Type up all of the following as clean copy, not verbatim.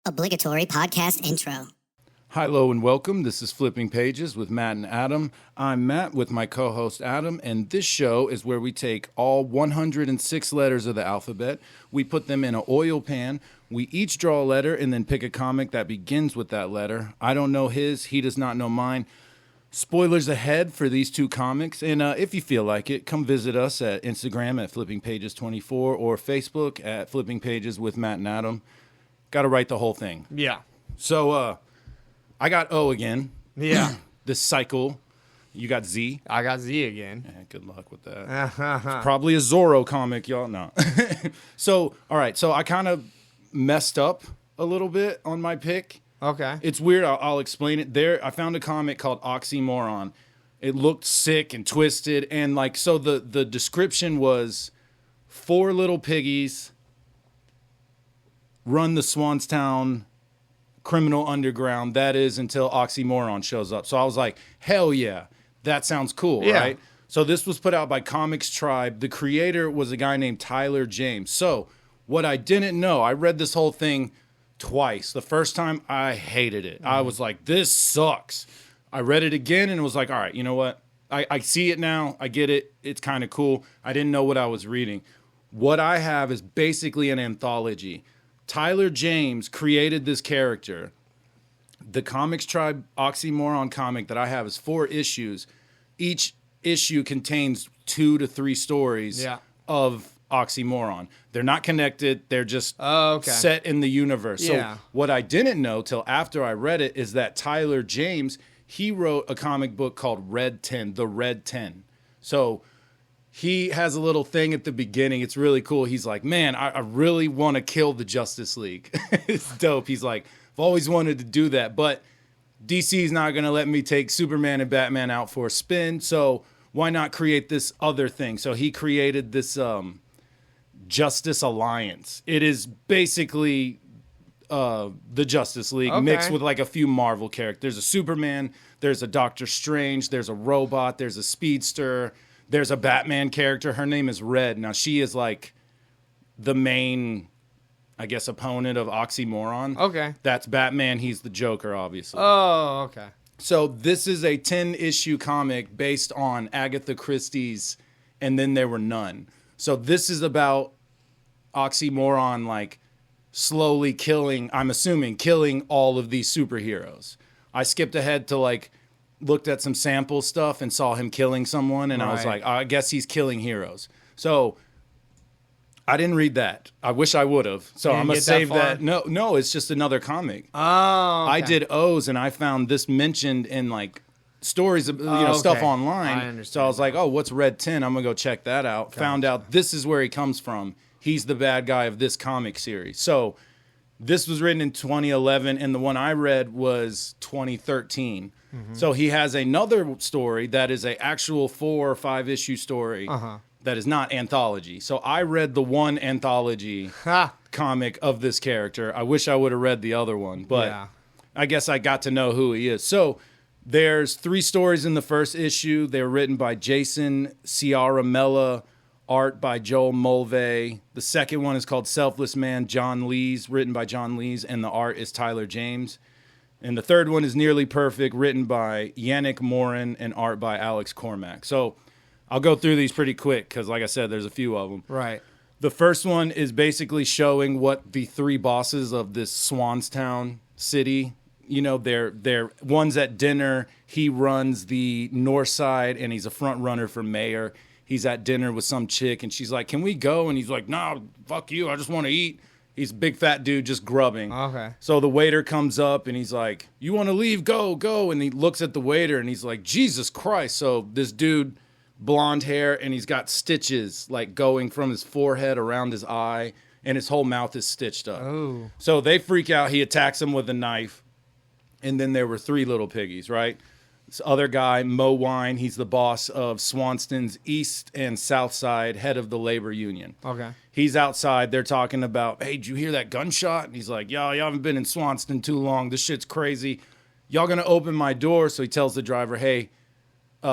Obligatory podcast intro. Hi, hello, and welcome. This is Flipping Pages with Matt and Adam. I'm Matt with my co-host Adam, and this show is where we take all 106 letters of the alphabet, we put them in an oil pan, we each draw a letter, and then pick a comic that begins with that letter. I don't know his, he does not know mine. Spoilers ahead for these two comics, and if you feel like it, come visit us at Instagram at Flipping Pages 24 or Facebook at Flipping Pages with Matt and Adam. Got to write the whole thing. Yeah. So, I got O again. Yeah. This cycle. You got Z. I got Z again. Yeah, good luck with that. It's probably a Zorro comic, y'all. No. So, all right. So I kind of messed up a little bit on my pick. Okay. It's weird. I'll explain it. There, I found a comic called Oxymoron. It looked sick and twisted. And like, so the description was 4 little piggies run the Swanstown criminal underground. That is until Oxymoron shows up. So I was like, hell yeah, that sounds cool, Yeah. right? So this was put out by Comics Tribe. The creator was a guy named Tyler James. So what I didn't know, I read this whole thing twice. The first time, I hated it. I was like, this sucks. I read it again and it was like, all right, you know what? I see it now. I get it. It's kind of cool. I didn't know what I was reading. What I have is basically an anthology. Tyler James created this character. The Comics Tribe Oxymoron comic that I have is 4 issues. Each issue contains 2 to 3 stories of Oxymoron. They're not connected. They're just set in the universe. Yeah. So what I didn't know till after I read it is that Tyler James, he wrote a comic book called Red 10, The Red 10. So he has a little thing at the beginning. It's really cool. He's like, man, I really want to kill the Justice League. It's dope. He's like, I've always wanted to do that, but DC's not going to let me take Superman and Batman out for a spin, so why not create this other thing? So he created this Justice Alliance. It is basically the Justice League mixed with like a few Marvel characters. There's a Superman, there's a Doctor Strange, there's a robot, there's a speedster, there's a Batman character. Her name is Red. Now, she is like the main, I guess, opponent of Oxymoron. Okay. That's Batman. He's the Joker, obviously. Oh, okay. So this is a 10-issue comic based on Agatha Christie's And Then There Were None. So this is about Oxymoron, like, slowly killing, I'm assuming, killing all of these superheroes. I skipped ahead to, like, looked at some sample stuff and saw him killing someone, and I was like, I guess he's killing heroes. So I didn't read that. I wish I would have. So I'm going to save that. No, it's just another comic. Oh, okay. I did O's, and I found this mentioned in, like, stories, stuff online. I understand. So I was like, oh, what's Red 10? I'm going to go check that out. Gotcha. Found out this is where he comes from. He's the bad guy of this comic series. So this was written in 2011, and the one I read was 2013. Mm-hmm. So he has another story that is an actual 4 or 5 issue story that is not anthology. So I read the one anthology comic of this character. I wish I would have read the other one, but I guess I got to know who he is. So there's 3 stories in the first issue. They were written by Jason Ciaramella, art by Joel Mulvey. The second one is called Selfless Man, John Lees, written by John Lees, and the art is Tyler James. And the third one is Nearly Perfect, written by Yannick Morin and art by Alex Cormack. So I'll go through these pretty quick because, like I said, there's a few of them. Right. The first one is basically showing what the 3 bosses of this Swanstown city, they're one's at dinner. He runs the north side, and he's a front runner for mayor. He's at dinner with some chick, and she's like, can we go? And he's like, no, fuck you. I just want to eat. He's a big fat dude just grubbing. Okay. So the waiter comes up and he's like, you want to leave? Go, go. And he looks at the waiter and he's like, Jesus Christ. So this dude, blonde hair, and he's got stitches like going from his forehead around his eye, and his whole mouth is stitched up. Oh. So they freak out. He attacks him with a knife. And then there were 3 little piggies, right? This other guy, Mo Wine, he's the boss of Swanston's East and South Side, head of the labor union. Okay. He's outside. They're talking about, hey, did you hear that gunshot? And he's like, y'all haven't been in Swanston too long. This shit's crazy. Y'all going to open my door? So he tells the driver, hey,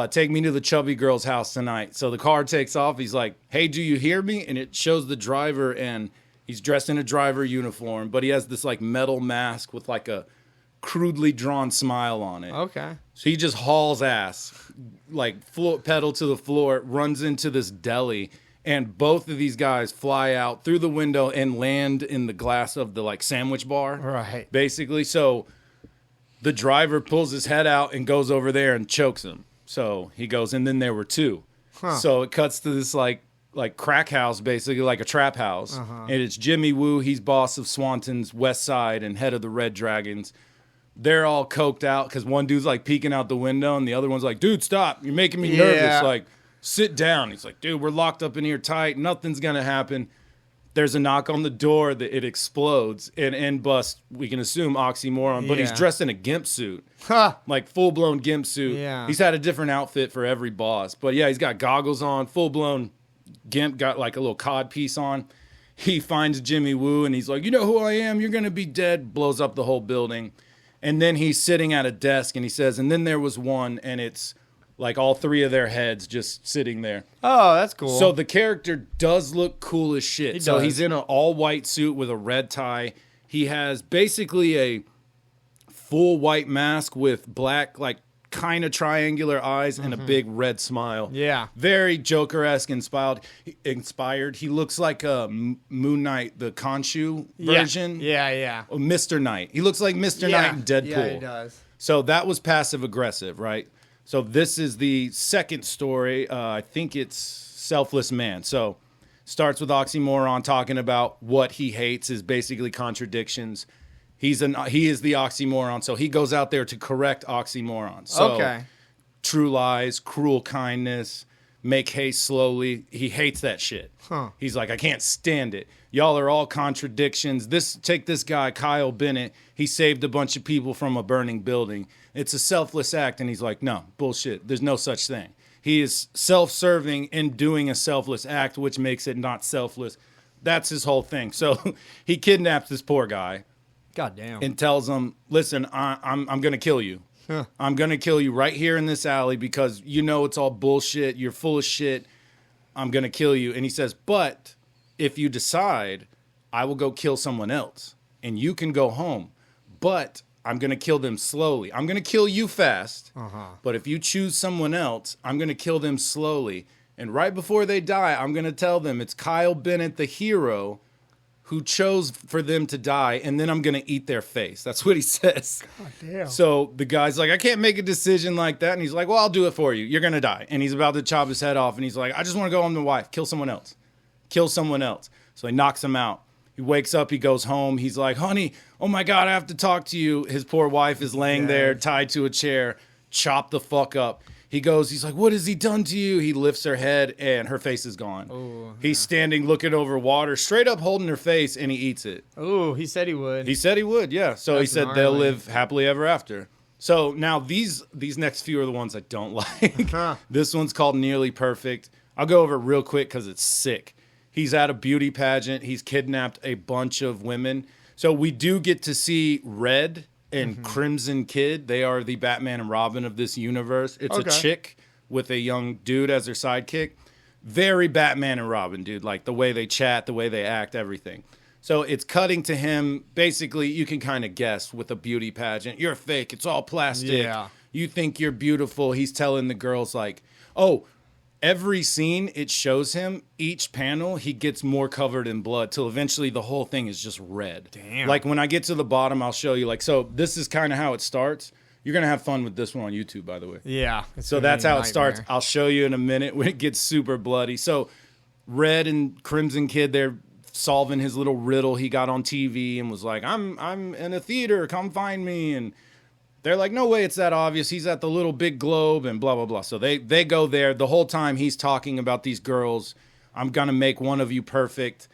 take me to the chubby girl's house tonight. So the car takes off. He's like, hey, do you hear me? And it shows the driver, and He's dressed in a driver uniform, but he has this like metal mask with like a crudely drawn smile on it. Okay. So he just hauls ass, like pedal to the floor, runs into this deli, and both of these guys fly out through the window and land in the glass of the like sandwich bar. Right. Basically. So the driver pulls his head out and goes over there and chokes him. So he goes, and then there were two. Huh. So it cuts to this like crack house, basically like a trap house. And it's Jimmy Woo. He's boss of Swanton's West Side and head of the Red Dragons. They're all coked out because one dude's like peeking out the window and the other one's like, dude, stop. You're making me nervous. Like, sit down. He's like, dude, we're locked up in here tight. Nothing's going to happen. There's a knock on the door that it explodes and bust, we can assume, Oxymoron, but he's dressed in a gimp suit. Like full-blown gimp suit. Yeah. He's had a different outfit for every boss. But yeah, he's got goggles on, full-blown gimp, got like a little cod piece on. He finds Jimmy Woo and he's like, you know who I am? You're going to be dead. Blows up the whole building. And then he's sitting at a desk and he says, and then there was one, and it's like all three of their heads just sitting there. Oh, that's cool. So the character does look cool as shit. He so does. he's in an all-white suit with a red tie. He has basically a full white mask with black, like, kind of triangular eyes and a big red smile. Yeah. Very Joker-esque inspired. He looks like a Moon Knight, the Khonshu version. Yeah. Or Mr. Knight. He looks like Mr. Knight in Deadpool. Yeah, he does. So that was passive-aggressive, right? So this is the second story. I think it's Selfless Man. So starts with Oxymoron talking about what he hates is basically contradictions. He is the Oxymoron. So he goes out there to correct Oxymoron. So true lies, cruel kindness, make haste slowly. He hates that shit. He's like, I can't stand it. Y'all are all contradictions. Take this guy, Kyle Bennett. He saved a bunch of people from a burning building. It's a selfless act. And he's like, no, bullshit. There's no such thing. He is self-serving and doing a selfless act, which makes it not selfless. That's his whole thing. So he kidnaps this poor guy. God damn. And tells him, listen, I'm going to kill you. I'm going to kill you right here in this alley because you know it's all bullshit. You're full of shit. I'm going to kill you. And he says, but if you decide, I will go kill someone else and you can go home. But I'm going to kill them slowly. I'm going to kill you fast. But if you choose someone else, I'm going to kill them slowly. And right before they die, I'm going to tell them it's Kyle Bennett, the hero, who chose for them to die, and then I'm going to eat their face. That's what he says. God damn. So the guy's like, I can't make a decision like that. And he's like, well, I'll do it for you. You're going to die. And he's about to chop his head off. And he's like, I just want to go home to wife. Kill someone else. Kill someone else. So he knocks him out. He wakes up. He goes home. He's like, honey, oh my God, I have to talk to you. His poor wife is laying there tied to a chair, chopped the fuck up. He's like, what has he done to you? He lifts her head and her face is gone. Ooh, he's standing looking over water, straight up holding her face, and he eats it. Ooh, he said he would. He said he would, yeah. So That's he said gnarly. they'll live happily ever after. So now these next few are the ones I don't like. This one's called Nearly Perfect. I'll go over it real quick because it's sick. He's at a beauty pageant. He's kidnapped a bunch of women. So we do get to see Red and Crimson Kid. They are the Batman and Robin of this universe. It's a chick with a young dude as their sidekick. Very Batman and Robin, dude. Like the way they chat, the way they act, everything. So it's cutting to him. Basically, you can kind of guess with a beauty pageant. You're fake. It's all plastic. Yeah. You think you're beautiful. He's telling the girls like, oh, every scene it shows him, each panel, he gets more covered in blood till eventually the whole thing is just red. Damn. Like when I get to the bottom, I'll show you. Like, so this is kind of how it starts. You're going to have fun with this one on YouTube, by the way. Yeah. So that's how it starts. I'll show you in a minute when it gets super bloody. So Red and Crimson Kid, they're solving his little riddle he got on TV and was like, I'm in a theater, come find me. And they're like, no way, it's that obvious. He's at the little big globe and blah, blah, blah. So they go there. The whole time he's talking about these girls. I'm going to make one of you perfect.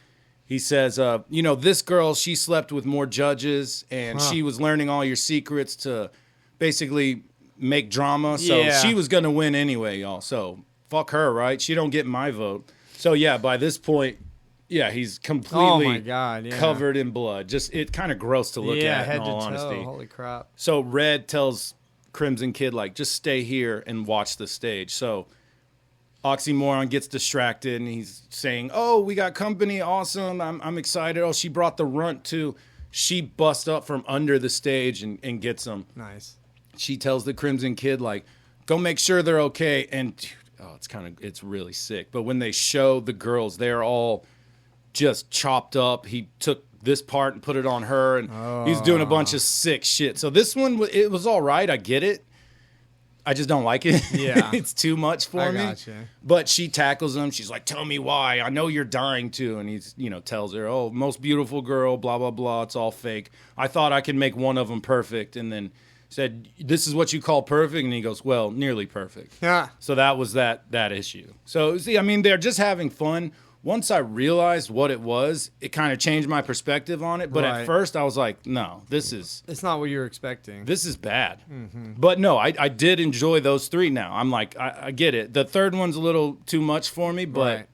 He says, this girl, she slept with more judges and she was learning all your secrets to basically make drama. So she was going to win anyway, y'all. So fuck her, right? She don't get my vote. So yeah, by this point, yeah, he's completely covered in blood. Just it kind of gross to look at, head in all to honesty. toe. Holy crap. So Red tells Crimson Kid, like, just stay here and watch the stage. So Oxymoron gets distracted and he's saying, "Oh, we got company, awesome! I'm excited. Oh, she brought the runt too." She busts up from under the stage and gets him. Nice. She tells the Crimson Kid, like, "Go make sure they're okay." And dude, it's really sick. But when they show the girls, they're all just chopped up. He took this part and put it on her, and he's doing a bunch of sick shit. So this one, it was all right. I get it. I just don't like it. Yeah. It's too much for me. Gotcha. But she tackles him. She's like, "Tell me why. I know you're dying to." And he's, tells her, "Oh, most beautiful girl, blah, blah, blah. It's all fake. I thought I could make one of them perfect." And then said, "This is what you call perfect?" And he goes, "Well, nearly perfect." Yeah. So that was that issue. So, see, I mean, they're just having fun. Once I realized what it was, it kind of changed my perspective on it. But Right. at first I was like, no, It's not what you were expecting. this is bad. But no, I did enjoy those three now. I'm like, I get it. The third one's a little too much for me, but Right.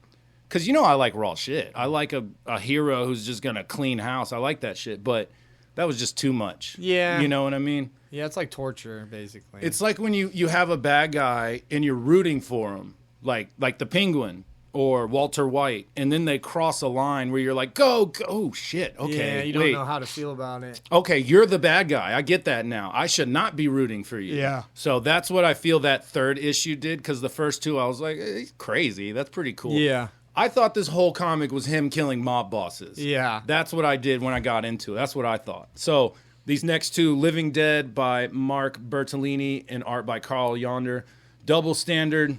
because, I like raw shit. I like a hero who's just going to clean house. I like that shit. But that was just too much. Yeah. You know what I mean? Yeah, it's like torture, basically. It's like when you have a bad guy and you're rooting for him, like the Penguin or Walter White, and then they cross a line where you're like, go, oh, shit, okay, yeah, you don't wait. know how to feel about it. Okay, you're the bad guy. I get that now. I should not be rooting for you. Yeah. So that's what I feel that third issue did, because the first two I was like, he's crazy. That's pretty cool. Yeah. I thought this whole comic was him killing mob bosses. Yeah. That's what I did when I got into it. That's what I thought. So these next two, Living Dead by Mark Bertolini and art by Carl Yonder. Double Standard.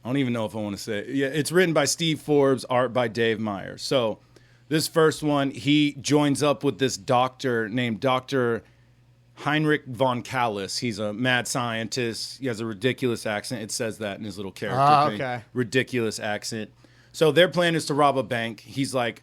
I don't even know if I want to say it. Yeah, it's written by Steve Forbes, art by Dave Myers. So this first one, he joins up with this doctor named Dr. Heinrich von Kallis. He's a mad scientist. He has a ridiculous accent. It says that in his little character thing. Okay. Ridiculous accent. So their plan is to rob a bank. He's like,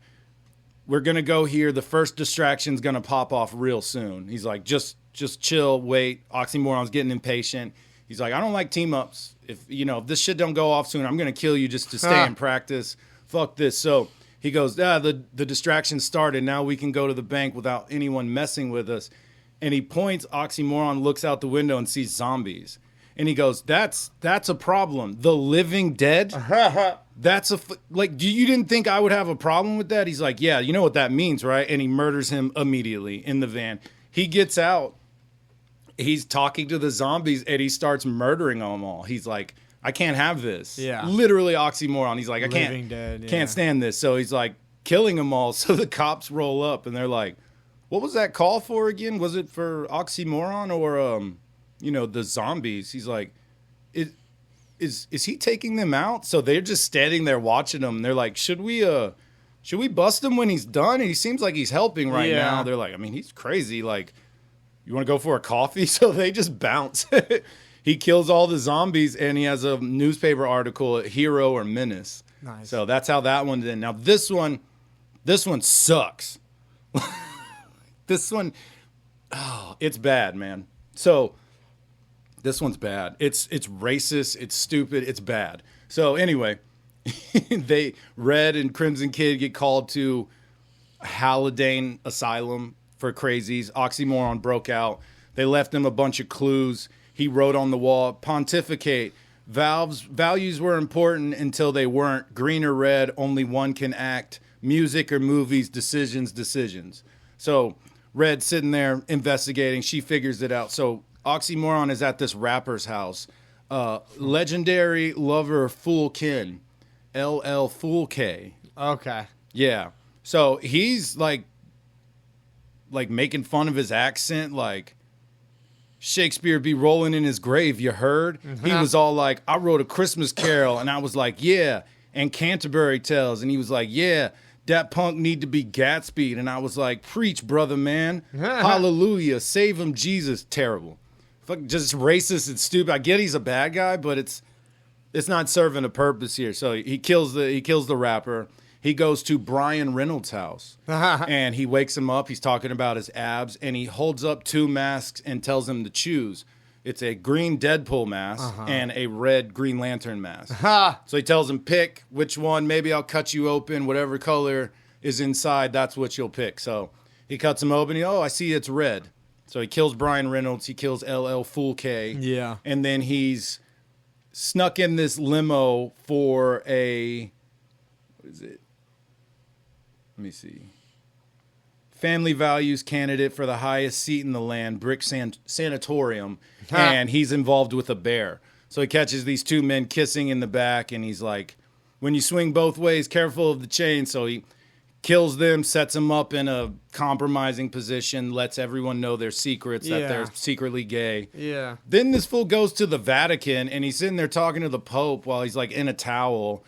we're going to go here. The first distraction's going to pop off real soon. He's like, just chill, wait. Oxymoron's getting impatient. He's like, I don't like team-ups. If this shit don't go off soon, I'm going to kill you just to stay in practice. Fuck this. So he goes, the distraction started. Now we can go to the bank without anyone messing with us. And he points, Oxymoron looks out the window and sees zombies. And he goes, that's a problem. The living dead? That's you didn't think I would have a problem with that? He's like, yeah, you know what that means, right? And he murders him immediately in the van. He gets out. He's talking to the zombies and he starts murdering them all. He's like, I can't have this. Yeah. Literally Oxymoron. He's like, I Living dead, yeah. can't stand this. So he's like killing them all. So the cops roll up and they're like, what was that call for again? Was it for Oxymoron or the zombies? He's like, is he taking them out? So they're just standing there watching them. They're like, should we bust him when he's done? And he seems like he's helping right Yeah. now. They're like, I mean, he's crazy. Like, you want to go for a coffee? So they just bounce. He kills all the zombies, and he has a newspaper article, Hero or Menace. Nice. So that's how that one did. Now this one sucks. This one, it's bad, man. So this one's bad. It's racist. It's stupid. It's bad. So anyway, Red and Crimson Kid get called to Hallidane Asylum for crazies. Oxymoron broke out. They left him a bunch of clues. He wrote on the wall, pontificate. Values were important until they weren't. Green or red, only one can act. Music or movies, decisions. So Red's sitting there investigating. She figures it out. So Oxymoron is at this rapper's house. Legendary lover Fool Kin. LL Fool K. Okay. Yeah. So he's like making fun of his accent, like Shakespeare be rolling in his grave, you heard? He was all like, I wrote a Christmas Carol, and I was like, yeah, and Canterbury Tales, and he was like, yeah, that punk need to be Gatsby, and I was like, preach, brother, man, hallelujah, save him, Jesus. Terrible. Fuck, just racist and stupid. I get he's a bad guy, but it's not serving a purpose here. So he kills the rapper. He goes to Brian Reynolds' house, and he wakes him up. He's talking about his abs, and he holds up two masks and tells him to choose. It's a green Deadpool mask and a red Green Lantern mask. So he tells him, pick which one. Maybe I'll cut you open. Whatever color is inside, that's what you'll pick. So he cuts him open. I see it's red. So he kills Brian Reynolds. He kills LL Fool K. Yeah. And then he's snuck in this limo for a, what is it? Let me see. Family values candidate for the highest seat in the land, Brick Sanatorium, and he's involved with a bear. So he catches these two men kissing in the back, and he's like, when you swing both ways, careful of the chain. So he kills them, sets them up in a compromising position, lets everyone know their secrets, that they're secretly gay. Yeah. Then this fool goes to the Vatican, and he's sitting there talking to the Pope while he's like in a towel.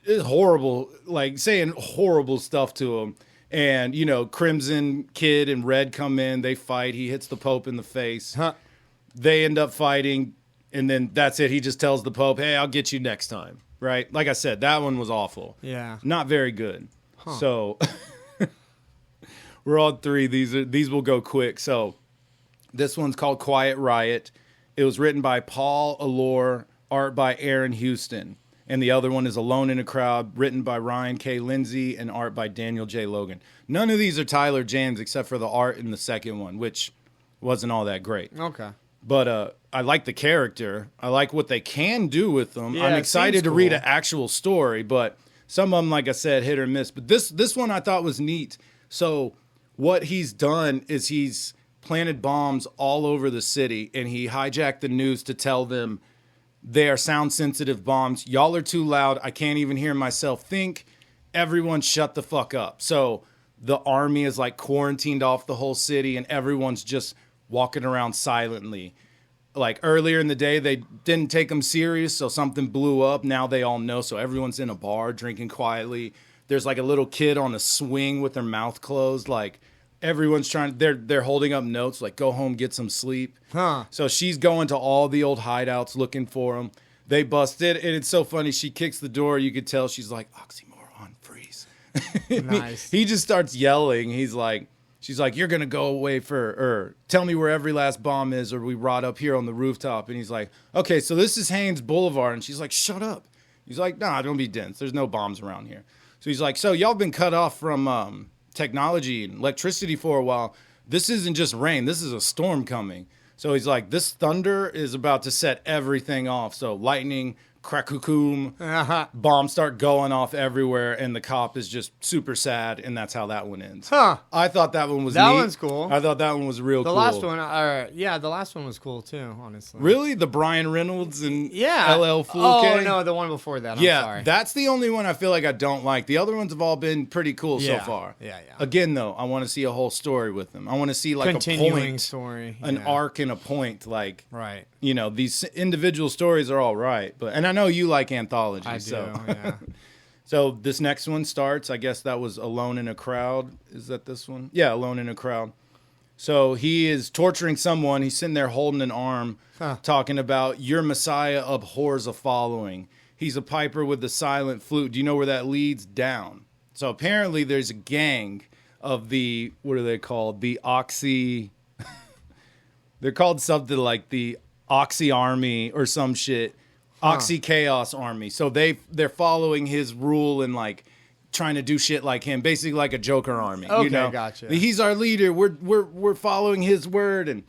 It's horrible, like saying horrible stuff to him. And, you know, Crimson Kid and Red come in, they fight. He hits the Pope in the face. They end up fighting, and then that's it. He just tells the Pope, hey, I'll get you next time. Right? Like I said, that one was awful. Yeah. Not very good. So we're on 3. These will go quick. So this one's called Quiet Riot. It was written by Paul Allore, art by Aaron Houston. And the other one is Alone in a Crowd, written by Ryan K. Lindsay and art by Daniel J. Logan. None of these are Tyler James except for the art in the second one, which wasn't all that great. Okay. But I like the character. I like what they can do with them. Yeah, I'm it excited seems to read cool. an actual story, but some of them, like I said, hit or miss. But this one I thought was neat. So what he's done is he's planted bombs all over the city, and he hijacked the news to tell them they are sound-sensitive bombs. Y'all are too loud. I can't even hear myself think. Everyone shut the fuck up. So the army is like quarantined off the whole city, and everyone's just walking around silently. Like earlier in the day, they didn't take them serious, so something blew up. Now they all know, so everyone's in a bar drinking quietly. There's like a little kid on a swing with their mouth closed. Like everyone's they're holding up notes like, go home, get some sleep. So she's going to all the old hideouts looking for them. They busted, and it's so funny. She kicks the door. You could tell she's like, Oxymoron, freeze. Nice. He just starts yelling. She's like, you're going to go away or tell me where every last bomb is, or we rot up here on the rooftop. And he's like, okay, so this is Haynes Boulevard. And she's like, shut up. He's like, nah, don't be dense. There's no bombs around here. So he's like, so y'all been cut off from technology and electricity for a while. This isn't just rain. This is a storm coming. So he's like, this thunder is about to set everything off. So lightning, crack-a-coom, bombs start going off everywhere, and the cop is just super sad, and that's how that one ends. I thought that one was neat. That one's cool. I thought that one was real cool. The last one, the last one was cool too, honestly. Really? The Brian Reynolds and Yeah. LL Fool K? Oh, no, the one before that. I'm Yeah, sorry. that's the only one I feel like I don't like. The other ones have all been pretty cool so far. Yeah. Again, though, I want to see a whole story with them. I want to see like Continuing a point, story. an arc and a point. Like, Right. you know, these individual stories are all right, and I know you like anthology. I do, So. yeah. So this next one starts. I guess that was Alone in a Crowd. Is that this one? Yeah, Alone in a Crowd. So he is torturing someone. He's sitting there holding an arm, talking about your Messiah abhors a following. He's a piper with the silent flute. Do you know where that leads? Down. So apparently there's a gang of the, what are they called? The Oxy. They're called something like the Oxy Army or some shit. Oxy Chaos Army. So they're following his rule and like trying to do shit like him, basically like a Joker army. Okay, you know? gotcha. He's our leader. We're following his word, and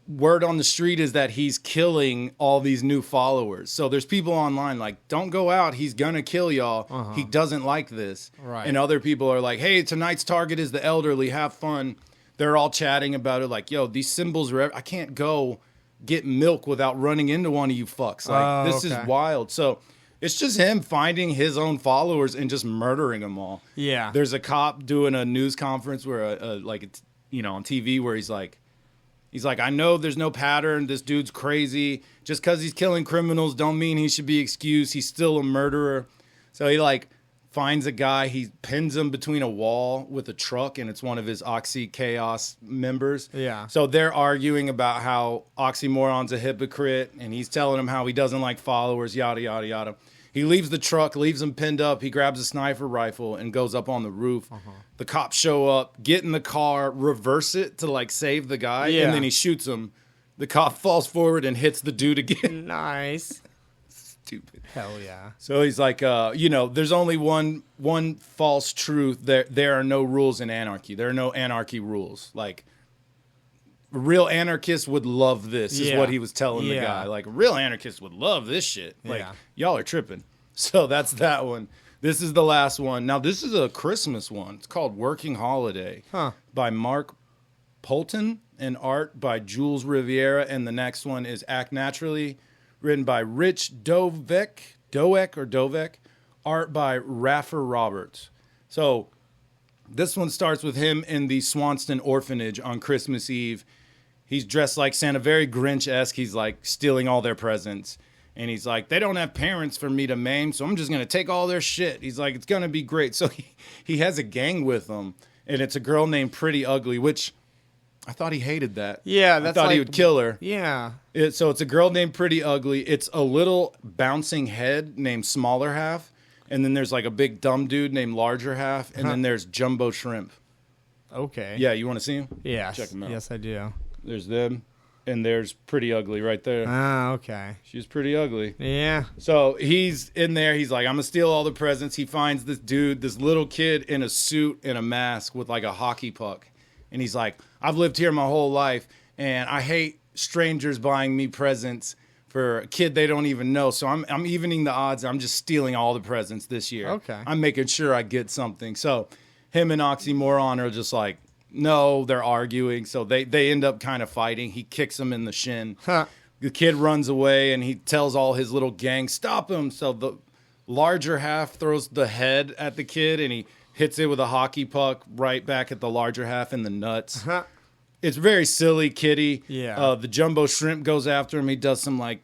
word on the street is that he's killing all these new followers. So there's people online like, don't go out. He's gonna kill y'all. He doesn't like this. Right. And other people are like, hey, tonight's target is the elderly. Have fun. They're all chatting about it. Like, yo, these symbols are. I can't go get milk without running into one of you fucks. Like, this is wild. So it's just him finding his own followers and just murdering them all. Yeah. There's a cop doing a news conference where, on TV where he's like, I know there's no pattern. This dude's crazy. Just because he's killing criminals don't mean he should be excused. He's still a murderer. So he like finds a guy, he pins him between a wall with a truck, and it's one of his Oxy Chaos members. Yeah. So they're arguing about how Oxymoron's a hypocrite, and he's telling him how he doesn't like followers, yada, yada, yada. He leaves the truck, leaves him pinned up. He grabs a sniper rifle and goes up on the roof. The cops show up, get in the car, reverse it to like save the guy, and then he shoots him. The cop falls forward and hits the dude again. Nice. Stupid. Hell yeah. So he's like, there's only one false truth. There are no rules in anarchy. There are no anarchy rules. Like, a real anarchist would love this, is Yeah. what he was telling the Yeah. guy. Like, a real anarchist would love this shit. Like, Yeah. y'all are tripping. So that's that one. This is the last one. Now, this is a Christmas one. It's called Working Holiday by Mark Polton and art by Jules Riviera. And the next one is Act Naturally, written by Rich Dovek, art by Raffer Roberts. So this one starts with him in the Swanston orphanage on Christmas Eve. He's dressed like Santa, very Grinch-esque. He's like stealing all their presents. And he's like, they don't have parents for me to maim, so I'm just going to take all their shit. He's like, it's going to be great. So he has a gang with him, and it's a girl named Pretty Ugly, which I thought he hated that. Yeah, I thought he would kill her. Yeah. So it's a girl named Pretty Ugly. It's a little bouncing head named Smaller Half. And then there's like a big dumb dude named Larger Half. And then there's Jumbo Shrimp. Okay. Yeah, you want to see him? Yes. Check them out. Yes, I do. There's them. And there's Pretty Ugly right there. Ah, okay. She's pretty ugly. Yeah. So he's in there. He's like, I'm going to steal all the presents. He finds this dude, this little kid in a suit and a mask with like a hockey puck. And he's like, I've lived here my whole life, and I hate strangers buying me presents for a kid they don't even know. So I'm evening the odds. I'm just stealing all the presents this year. Okay. I'm making sure I get something. So him and Oxymoron are just like, no, they're arguing. So they end up kind of fighting. He kicks him in the shin. Huh. The kid runs away, and he tells all his little gang, stop him. So the Larger Half throws the head at the kid, and he hits it with a hockey puck right back at the Larger Half in the nuts. Huh. It's very silly, kitty. Yeah. The Jumbo Shrimp goes after him. He does some, like,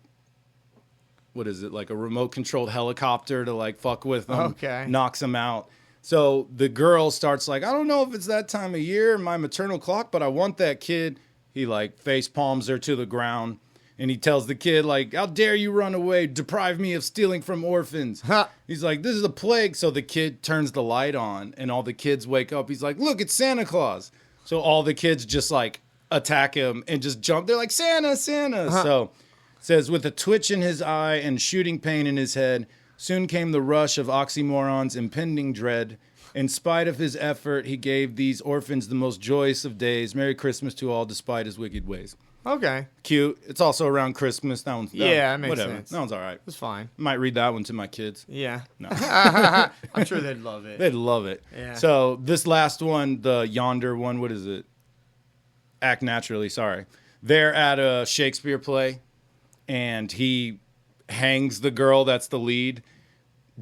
what is it, like a remote-controlled helicopter to, like, fuck with him. Okay. Knocks him out. So the girl starts like, I don't know if it's that time of year in my maternal clock, but I want that kid. He, like, face palms her to the ground. And he tells the kid, like, how dare you run away, deprive me of stealing from orphans. Ha. He's like, this is a plague. So the kid turns the light on, and all the kids wake up. He's like, look, it's Santa Claus. So all the kids just, like, attack him and just jump. They're like, Santa, Santa. So it says, with a twitch in his eye and shooting pain in his head, soon came the rush of Oxymoron's impending dread. In spite of his effort, he gave these orphans the most joyous of days. Merry Christmas to all, despite his wicked ways. Okay. Cute. It's also around Christmas. That one's Yeah, that makes whatever. sense. That one's all right. It's fine. Might read that one to my kids. Yeah. No. I'm sure they'd love it. They'd love it. Yeah. So this last one, the Yonder one, what is it? Act Naturally, sorry. They're at a Shakespeare play, and he hangs the girl that's the lead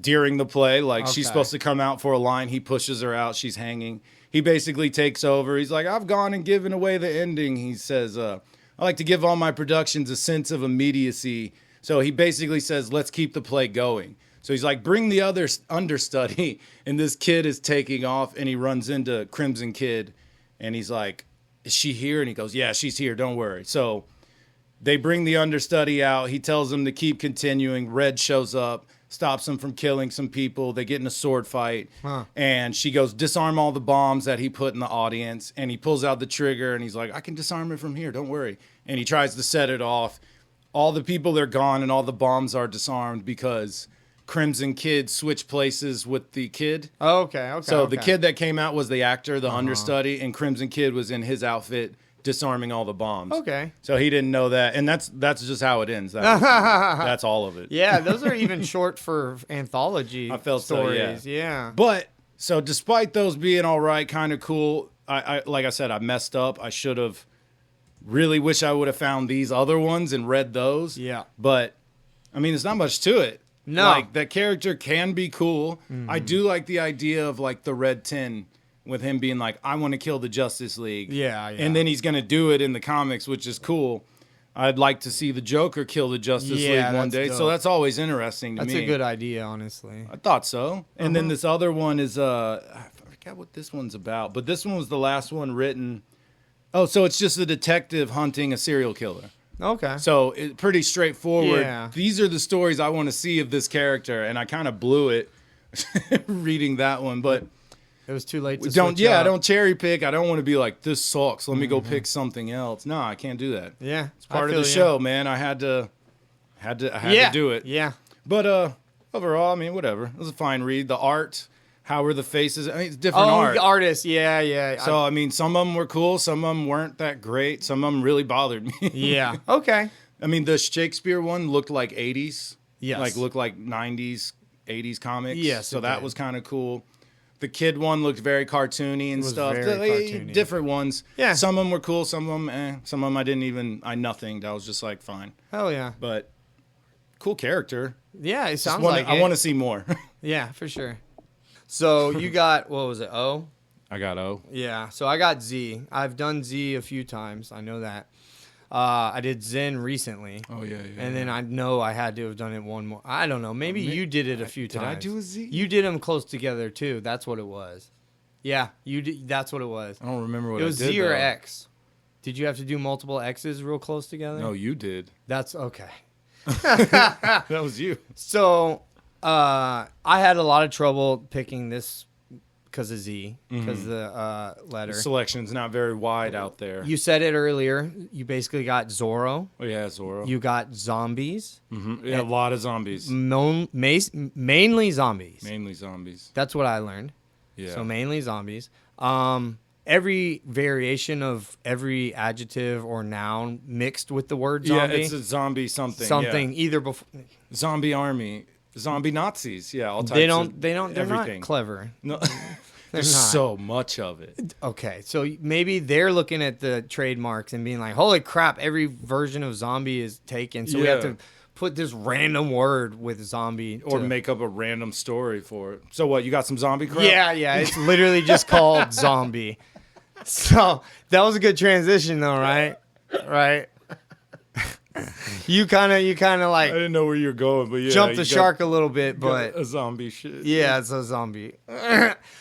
during the play. Like, she's Okay. supposed to come out for a line. He pushes her out. She's hanging. He basically takes over. He's like, I've gone and given away the ending. He says, I like to give all my productions a sense of immediacy. So he basically says, let's keep the play going. So he's like, bring the other understudy. And this kid is taking off, and he runs into Crimson Kid. And he's like, is she here? And he goes, yeah, she's here. Don't worry. So they bring the understudy out. He tells them to keep continuing. Red shows up, stops him from killing some people. They get in a sword fight. And she goes, disarm all the bombs that he put in the audience. And he pulls out the trigger, and he's like, I can disarm it from here. Don't worry. And he tries to set it off. All the people are gone, and all the bombs are disarmed because Crimson Kid switched places with the kid. Oh, okay. Okay. So okay. the kid that came out was the actor, the understudy, and Crimson Kid was in his outfit disarming all the bombs. Okay. So he didn't know that, and that's just how it ends. That's all of it. Yeah, those are even short for anthology I felt so, stories. yeah. Yeah. But so despite those being all right, kind of cool, I like I said, I messed up. I should have really wish I would have found these other ones and read those. Yeah. But I mean, there's not much to it. No. Like, that character can be cool. I do like the idea of, like, the Red 10 with him being like, I want to kill the Justice League. Yeah. And then he's going to do it in the comics, which is cool. I'd like to see the Joker kill the Justice Yeah, League one that's day. dope. So that's always interesting to That's me. a good idea, honestly. I thought so. And then this other one is, I forgot what this one's about, but this one was the last one written. Oh, so it's just a detective hunting a serial killer. Okay. So it's pretty straightforward. Yeah. These are the stories I want to see of this character, and I kind of blew it reading that one. But It was too late to don't switch I up. don't cherry pick. I don't want to be like, this sucks. Let me go pick something else. No, I can't do that. Yeah. It's part of the show, man. I had to do it. Yeah. But overall, I mean, whatever. It was a fine read. The art, How were the faces? I mean, it's different Oh, art. the artist. Yeah, yeah. So, I mean, some of them were cool. Some of them weren't that great. Some of them really bothered me. Yeah. Okay. I mean, the Shakespeare one looked like 80s. Yes. Like, looked like 90s, 80s comics. Yes, So it that did. was kind of cool. The kid one looked very cartoony and was stuff. very cartoony. Different ones. Yeah. Some of them were cool. Some of them, Some of them I nothinged. I was just like, fine. Hell yeah. But cool character. Yeah, it Just sounds wanna- like I it. want to see more. Yeah, for sure. So you got, what was it, O? I got O. Yeah, so I got Z. I've done Z a few times. I know that. I did Zen recently. Oh, yeah. And then I know I had to have done it one more. I don't know. Maybe you did it a few Did times. I do a Z? You did them close together, too. That's what it was. Yeah, you did. That's what it was. I don't remember what It was I did, Z or though. X. Did you have to do multiple X's real close together? No, you did. That's okay. That was you. So I had a lot of trouble picking this because of Z, because the letter. The selection's not very wide out there. You said it earlier. You basically got Zorro. Oh, yeah, Zorro. You got zombies. Yeah, a lot of zombies. Mainly zombies. Mainly zombies. That's what I learned. Yeah. So mainly zombies. Every variation of every adjective or noun mixed with the word zombie. Yeah, it's a zombie something. something Yeah. either before. Zombie army. Zombie Nazis. Yeah, all types They're everything. not clever. No, They're there's not. so much of it. Okay, so maybe they're looking at the trademarks and being like, "Holy crap! Every version of zombie is taken, so we have Yeah. to put this random word with zombie." Or to- make up a random story for it. So what, you got some zombie crap? Yeah, it's literally just called zombie. So that was a good transition, though, right? Right. You kind of I like didn't know where you were going, but yeah. jumped the you got- shark a little bit, got but a zombie shit. yeah, it's a zombie.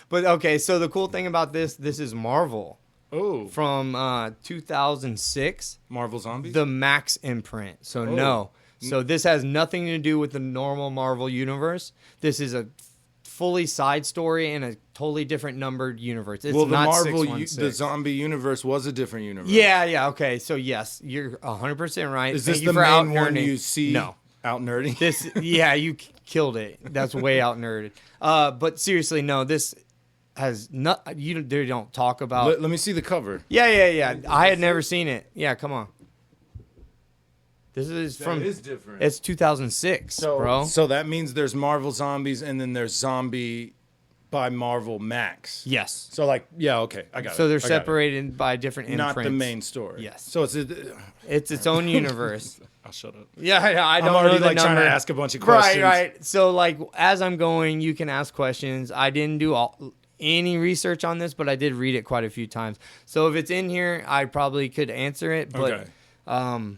But okay, so the cool thing about this is Marvel Oh, from 2006. Marvel Zombies? The Max imprint. So Oh. no. So this has nothing to do with the normal Marvel universe. This is a fully side story in a totally different numbered universe. It's well, the not Marvel, 616. the zombie universe was a different universe. Yeah. Okay. So yes, you're 100% right. Is Thank this you the for main out-nerding. one you see? No. Out nerding? This. Yeah, you killed it. That's way out nerded. But seriously, no. This has not. They don't talk about. Let me see the cover. Yeah. I had never seen it. Yeah. Come on. This is from. That is different. It's 2006, bro. So that means there's Marvel Zombies and then there's Zombie by Marvel Max. Yes. So like, yeah, okay, I got it. So they're I got it. separated by different imprints. Not the main story. Yes. So it's It's its own universe. I'll shut up. Yeah, I don't I'm already know the like trying to number. ask a bunch of questions. Right. So like as I'm going, you can ask questions. I didn't do any research on this, but I did read it quite a few times. So if it's in here, I probably could answer it. But Okay.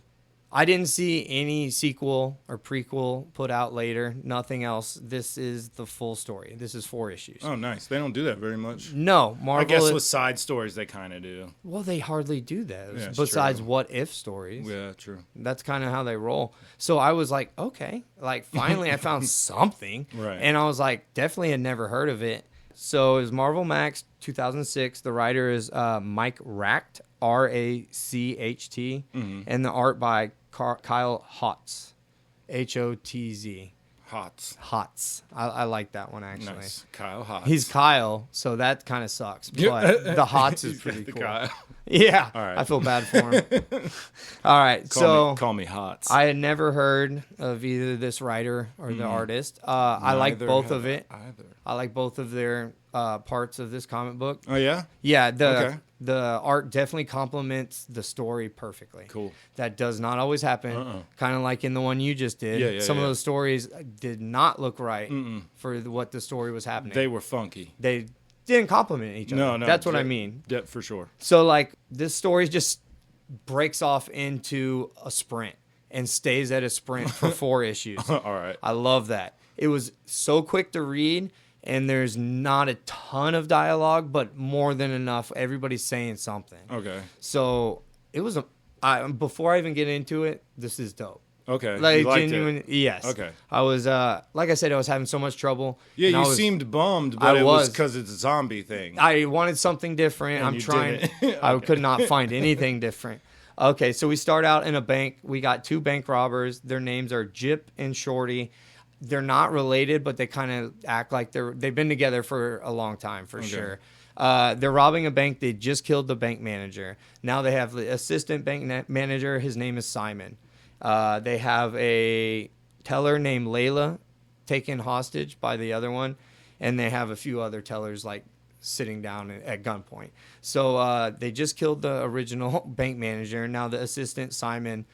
I didn't see any sequel or prequel put out later. Nothing else. This is the full story. This is 4 issues. Oh, nice. They don't do that very much. No, Marvel. I guess with side stories they kind of do. Well, they hardly do that. Yeah, it's besides true. what if stories. Yeah, true. That's kind of how they roll. So I was like, okay, like finally I found something. Right. And I was like, definitely had never heard of it. So it was Marvel Max 2006. The writer is Mike Racht, Racht, and the art by Kyle Hotz, Hotz. Hotz. I like that one actually. Nice. Kyle Hotz. He's Kyle, so that kind of sucks. But Yeah. the Hotz is pretty The cool. Kyle. Yeah, All right. I feel bad for him. All right, Call me Hotz. I had never heard of either this writer or the artist. I like Neither both have of it. Either. I like both of their parts of this comic book. Oh yeah. Yeah, Okay. the art definitely complements the story perfectly. Cool. That does not always happen. Kind of like in the one you just did. Yeah, Some yeah. of those stories did not look right for what the story was happening. They were funky. They didn't complement each other. No. That's what I yeah, mean. Yeah, for sure. So like this story just breaks off into a sprint and stays at a sprint for 4 issues. All right. I love that. It was so quick to read and there's not a ton of dialogue, but more than enough. Everybody's saying something. Okay. So it was before I even get into it, this is dope. Okay. Like you liked genuine, it. yes. Okay. I was like I said, I was having so much trouble. Yeah, and you I was- seemed bummed, I but it was was. because it's a zombie thing. I wanted something different. And I'm you trying. didn't. I could not find anything different. Okay, so we start out in a bank. We got 2 bank robbers. Their names are Jip and Shorty. they're not related, but they kind of act like they've been together for a long time for sure. They're robbing a bank. They just killed the bank manager. Now they have the assistant bank manager. His name is Simon. They have a teller named Layla taken hostage by the other one, and they have a few other tellers like sitting down at gunpoint. So they just killed the original bank manager. Now the assistant Simon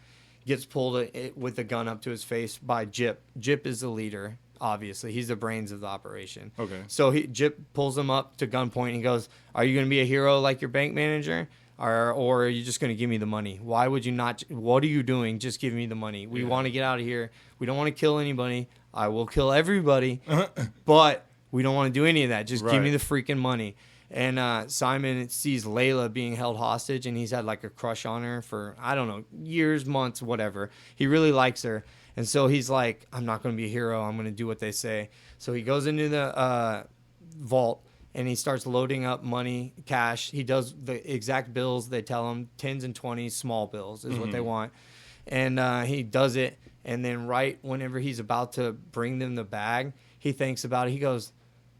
gets pulled with a gun up to his face by Jip. Jip is the leader. Obviously, he's the brains of the operation. Okay. So Jip pulls him up to gunpoint and he goes, "Are you going to be a hero like your bank manager, or are you just going to give me the money? Why would you not? What are you doing? Just give me the money. We want to get out of here. We don't want to kill anybody. I will kill everybody, but we don't want to do any of that. Just give me the freaking money." And Simon sees Layla being held hostage, and he's had like a crush on her for, I don't know, years, months, whatever. He really likes her. And so he's like, "I'm not going to be a hero. I'm going to do what they say." So he goes into the vault, and he starts loading up money, cash. He does the exact bills they tell him, 10s and 20s, small bills is what they want. And he does it. And then right whenever he's about to bring them the bag, he thinks about it. He goes,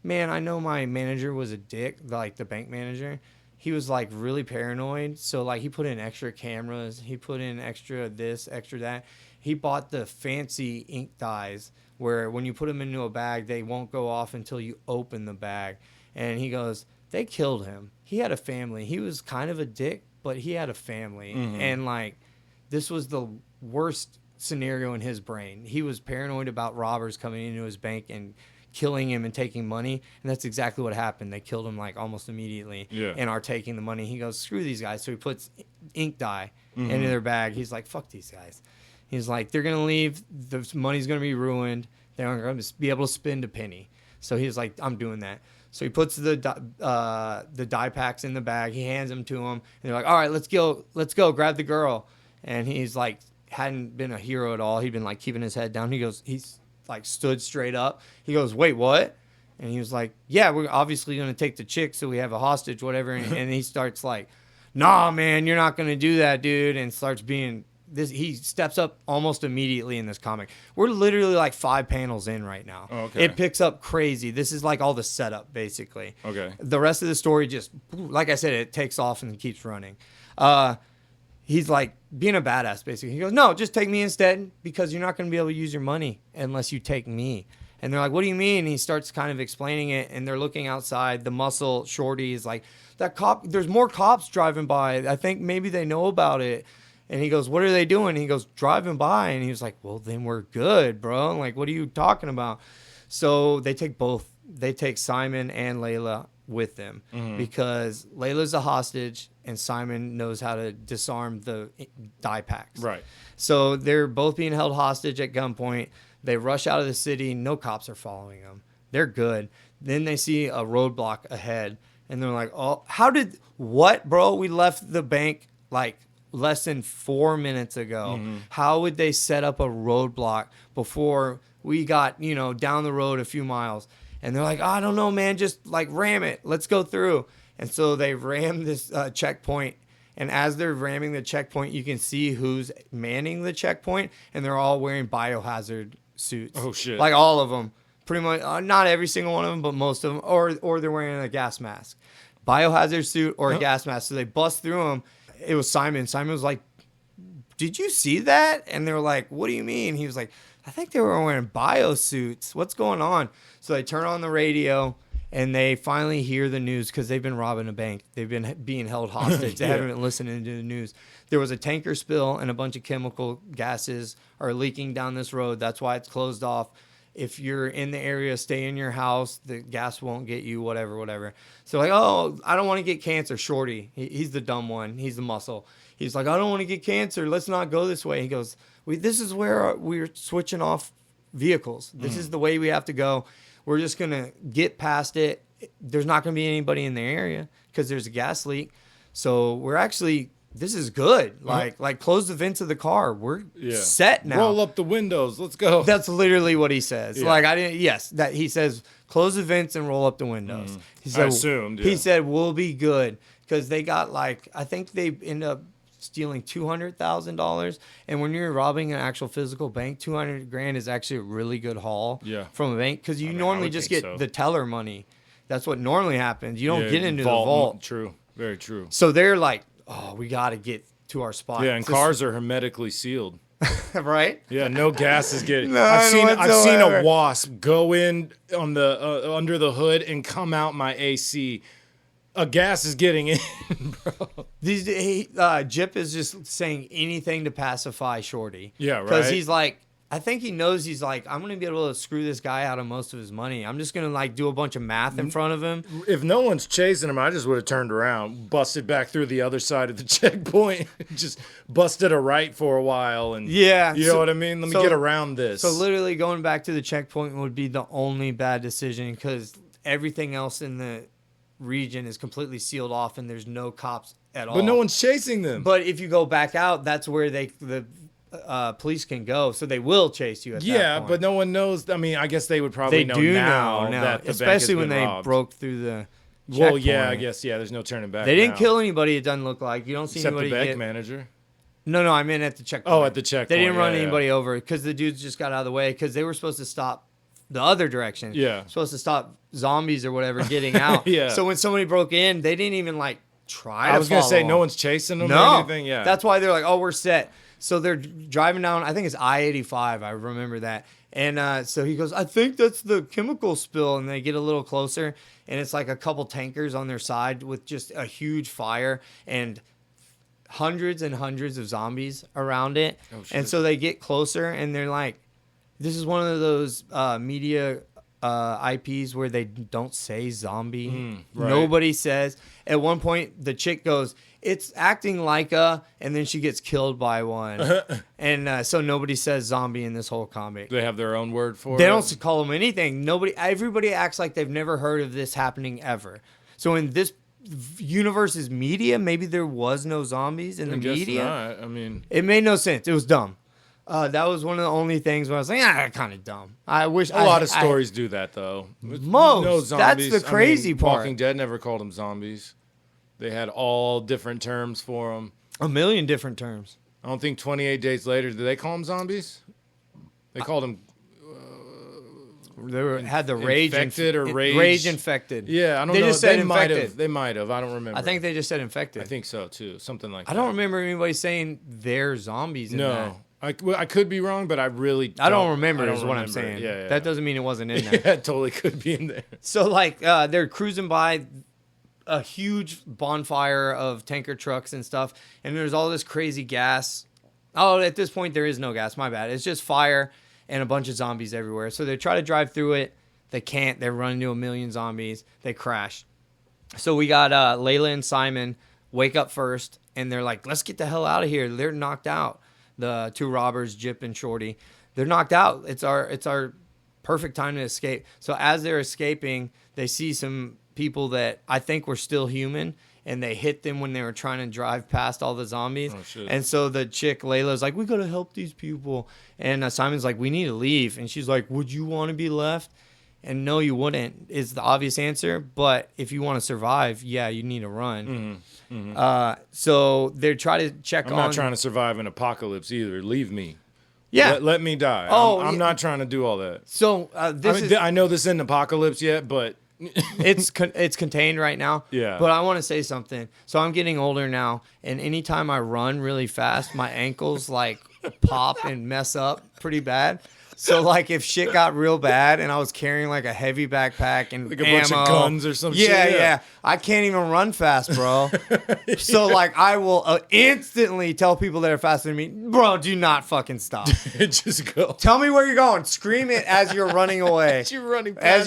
"Man, I know my manager was a dick, like the bank manager. He was like really paranoid. So like he put in extra cameras. He put in extra this, extra that. He bought the fancy ink dyes where when you put them into a bag, they won't go off until you open the bag." And he goes, "They killed him. He had a family. He was kind of a dick, but he had a family." And like, this was the worst scenario in his brain. He was paranoid about robbers coming into his bank and killing him and taking money, and that's exactly what happened. They killed him like almost immediately and are taking the money. He goes, "Screw these guys." So he puts ink dye into their bag. He's like, "Fuck these guys." He's like, "They're gonna leave. The money's gonna be ruined. They aren't gonna be able to spend a penny." So he's like, "I'm doing that." So he puts the dye packs in the bag. He hands them to him, and they're like, "All right, let's go, grab the girl." And he's like, hadn't been a hero at all. He'd been like keeping his head down. He's like stood straight up. He goes, "Wait, what?" And he was like, "Yeah, we're obviously going to take the chick, so we have a hostage, whatever." And he starts like, "Nah, man, you're not going to do that, dude." And starts being this. He steps up almost immediately in this comic. We're literally like 5 panels in right now. Oh, okay. It picks up crazy. This is like all the setup, basically. Okay. The rest of the story just, like I said, it takes off and keeps running. He's like being a badass, basically. He goes, "No, just take me instead, because you're not going to be able to use your money unless you take me." And they're like, "What do you mean?" And he starts kind of explaining it, and they're looking outside. The muscle shorty is like, "That cop, there's more cops driving by. I think maybe they know about it." And he goes, "What are they doing?" And he goes, "Driving by." And he was like, "Well, then we're good, bro. Like, what are you talking about?" So they take both. They take Simon and Layla with them because Layla's a hostage and Simon knows how to disarm the dye packs. Right. So they're both being held hostage at gunpoint. They rush out of the city. No cops are following them. They're good. Then they see a roadblock ahead and they're like, "Oh, what, bro? We left the bank like less than 4 minutes ago. How would they set up a roadblock before we got, down the road a few miles?" And they're like, "I don't know, man. Just like ram it. Let's go through." And so they ram this checkpoint. And as they're ramming the checkpoint, you can see who's manning the checkpoint. And they're all wearing biohazard suits. Oh, shit. Like all of them. Pretty much. Not every single one of them, but most of them. Or they're wearing a gas mask. Biohazard suit or a gas mask. So they bust through them. It was Simon. Simon was like, "Did you see that?" And they were like, "What do you mean?" He was like, "I think they were wearing bio suits. What's going on?" So they turn on the radio and they finally hear the news because they've been robbing a bank. They've been being held hostage. They haven't been listening to the news. There was a tanker spill and a bunch of chemical gases are leaking down this road. That's why it's closed off. If you're in the area, stay in your house. The gas won't get you, whatever. So like, "Oh, I don't want to get cancer." Shorty, he's the dumb one. He's the muscle. He's like, "I don't want to get cancer. Let's not go this way." He goes, "This is where we're switching off vehicles. This is the way we have to go. We're just going to get past it. There's not going to be anybody in the area because there's a gas leak. So we're actually, this is good. Like close the vents of the car. We're set now. Roll up the windows. Let's go." That's literally what he says. Yeah. That he says, "Close the vents and roll up the windows." He said, I assumed. Yeah. He said, "We'll be good." Because they got I think they end up stealing $200,000. And when you're robbing an actual physical bank, $200,000 is actually a really good haul from a bank because you normally just get the teller money. That's what normally happens. You don't get into the vault. True. Very true. So they're like, oh, we got to get to our spot. Yeah, and cars are hermetically sealed. Right? Yeah, no gas is getting. I've seen a wasp go in on the under the hood and come out my AC. A gas is getting in, bro. Jip is just saying anything to pacify Shorty. Yeah, right. Because he's like, I think he knows he's like, I'm gonna be able to screw this guy out of most of his money. I'm just gonna like do a bunch of math in front of him. If no one's chasing him, I just would have turned around, busted back through the other side of the checkpoint, just busted a right for a while, and you know what I mean. Let me get around this. So literally going back to the checkpoint would be the only bad decision because everything else in the region is completely sealed off and there's no cops at all. But no one's chasing them. But if you go back out, that's where the police can go, so they will chase you at that point. But no one knows. I mean, I guess they would probably know now that the especially bank has when been they robbed. broke through the Well, checkpoint. yeah, I guess, there's no turning back. They didn't now. kill anybody, it doesn't look like. You don't see Except anybody the bank get... manager. No, I meant at the checkpoint. Oh, at the checkpoint. They didn't run anybody over because the dudes just got out of the way because they were supposed to stop the other direction. Yeah. Supposed to stop zombies or whatever getting out. Yeah. So when somebody broke in, they didn't even like try to I was going to say, follow no them. one's chasing them No. or anything? Yeah. That's why they're like, oh, we're set. So they're driving down, I think it's I-85. I remember that. And so he goes, I think that's the chemical spill. And they get a little closer, and it's like a couple tankers on their side with just a huge fire and hundreds and hundreds of zombies around it. Oh, shit. And so they get closer, and they're like, this is one of those media IPs where they don't say zombie. right. Nobody says. At one point, the chick goes, it's acting like a, and then she gets killed by one. And so nobody says zombie in this whole comic. They have their own word for it. They don't call them anything. Everybody acts like they've never heard of this happening ever. So in this universe's media, maybe there was no zombies in the media. Not. I mean, it made no sense. It was dumb. That was one of the only things where I was like, kind of dumb. I wish a lot of stories do that, though. Most. No zombies. That's the crazy part. Walking Dead never called them zombies. They had all different terms for them. A million different terms. I don't think 28 Days Later, did they call them zombies? They called them... They had the rage infected or rage. Rage infected. Yeah, I don't know. They just said they might infected. have. They might have. I don't remember. I think they just said infected. I think so too. Something like that. I don't remember anybody saying they're zombies in that. I could be wrong, but I really don't. I don't remember is what I'm remember. saying. Yeah. That doesn't mean it wasn't in there. Yeah, it totally could be in there. So like they're cruising by a huge bonfire of tanker trucks and stuff, and there's all this crazy gas. Oh, at this point there is no gas. My bad. It's just fire and a bunch of zombies everywhere. So they try to drive through it. They can't. They run into a million zombies. They crash. So we got Layla and Simon wake up first, and they're like, let's get the hell out of here. They're knocked out. The two robbers, Jip and Shorty, they're knocked out. It's our perfect time to escape. So as they're escaping, they see some people that I think were still human, and they hit them when they were trying to drive past all the zombies. Oh, shit. And so the chick, Layla's like, we got to help these people. And Simon's like, we need to leave. And she's like, would you want to be left? And no, you wouldn't, is the obvious answer. But if you want to survive, yeah, you need to run. So they try to check I'm not trying to survive an apocalypse either. Leave me. Yeah. Let me die. Oh, I'm yeah. not trying to do all that. So I know this isn't apocalypse yet, but it's contained right now. Yeah. But I want to say something. So I'm getting older now, and anytime I run really fast, my ankles like pop and mess up pretty bad. So like if shit got real bad and I was carrying like a heavy backpack and like a ammo, bunch of guns or some shit. Yeah. I can't even run fast, bro. So like I will instantly tell people that are faster than me, bro, do not fucking stop. Just go. Tell me where you're going. Scream it as you're running away. As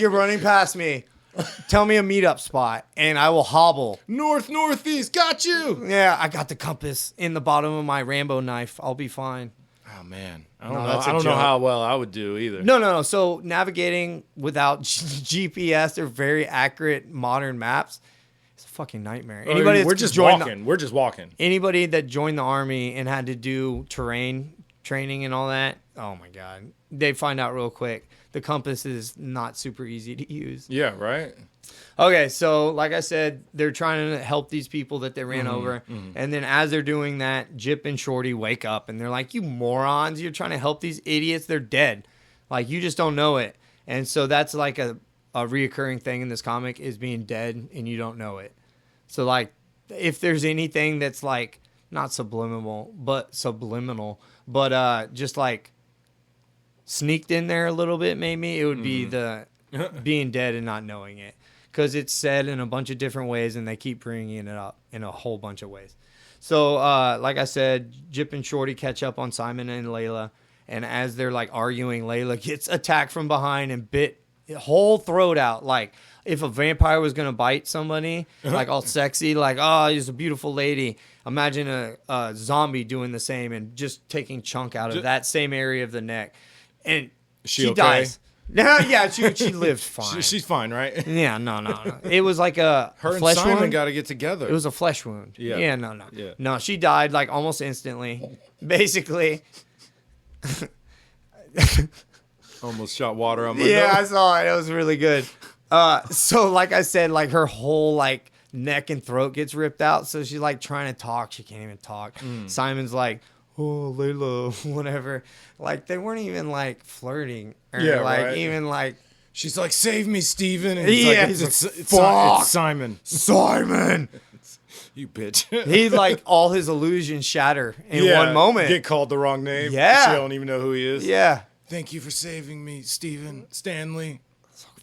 you're running past me. Tell me a meetup spot and I will hobble. Northeast, got you. Yeah, I got the compass in the bottom of my Rambo knife. I'll be fine. Oh man, I No, don't know. that's a I don't know joke. how well I would do either. No. So navigating without GPS or very accurate modern maps, it's a fucking nightmare. Anybody We're that's just joined walking. We're just walking. Anybody that joined the army and had to do terrain training and all that, oh my god, they find out real quick. The compass is not super easy to use. Yeah, right. Okay, so like I said, they're trying to help these people that they ran over. And then as they're doing that, Jip and Shorty wake up and they're like, you morons, you're trying to help these idiots. They're dead. Like, you just don't know it. And so that's like a reoccurring thing in this comic is being dead and you don't know it. So, like, if there's anything that's like, not subliminal, but just like sneaked in there a little bit, maybe, it would be the being dead and not knowing it. Because it's said in a bunch of different ways, and they keep bringing it up in a whole bunch of ways. So, like I said, Jip and Shorty catch up on Simon and Layla, and as they're like arguing, Layla gets attacked from behind and bit whole throat out. Like if a vampire was gonna bite somebody, like all sexy, like oh, he's a beautiful lady. Imagine a zombie doing the same and just taking chunk out of that same area of the neck, and she okay? dies. No, yeah, she lived fine. She's fine, right? Yeah, no. It was like a Her flesh and Simon wound. got to get together. It was a flesh wound. Yeah. No. Yeah. No, she died like almost instantly. Basically. Almost shot water on my Yeah, I nose. saw it. It was really good. So like I said, like her whole like neck and throat gets ripped out. So she's like trying to talk. She can't even talk. Simon's like, oh, Layla, whatever. Like they weren't even like flirting or like right. even like. She's like, save me, Steven. And he's Yeah, like, he's it's fuck. it's Simon. Simon. You bitch. He's like all his illusions shatter in one moment. Get called the wrong name. Yeah. She don't even know who he is. Yeah. Thank you for saving me, Steven Stanley.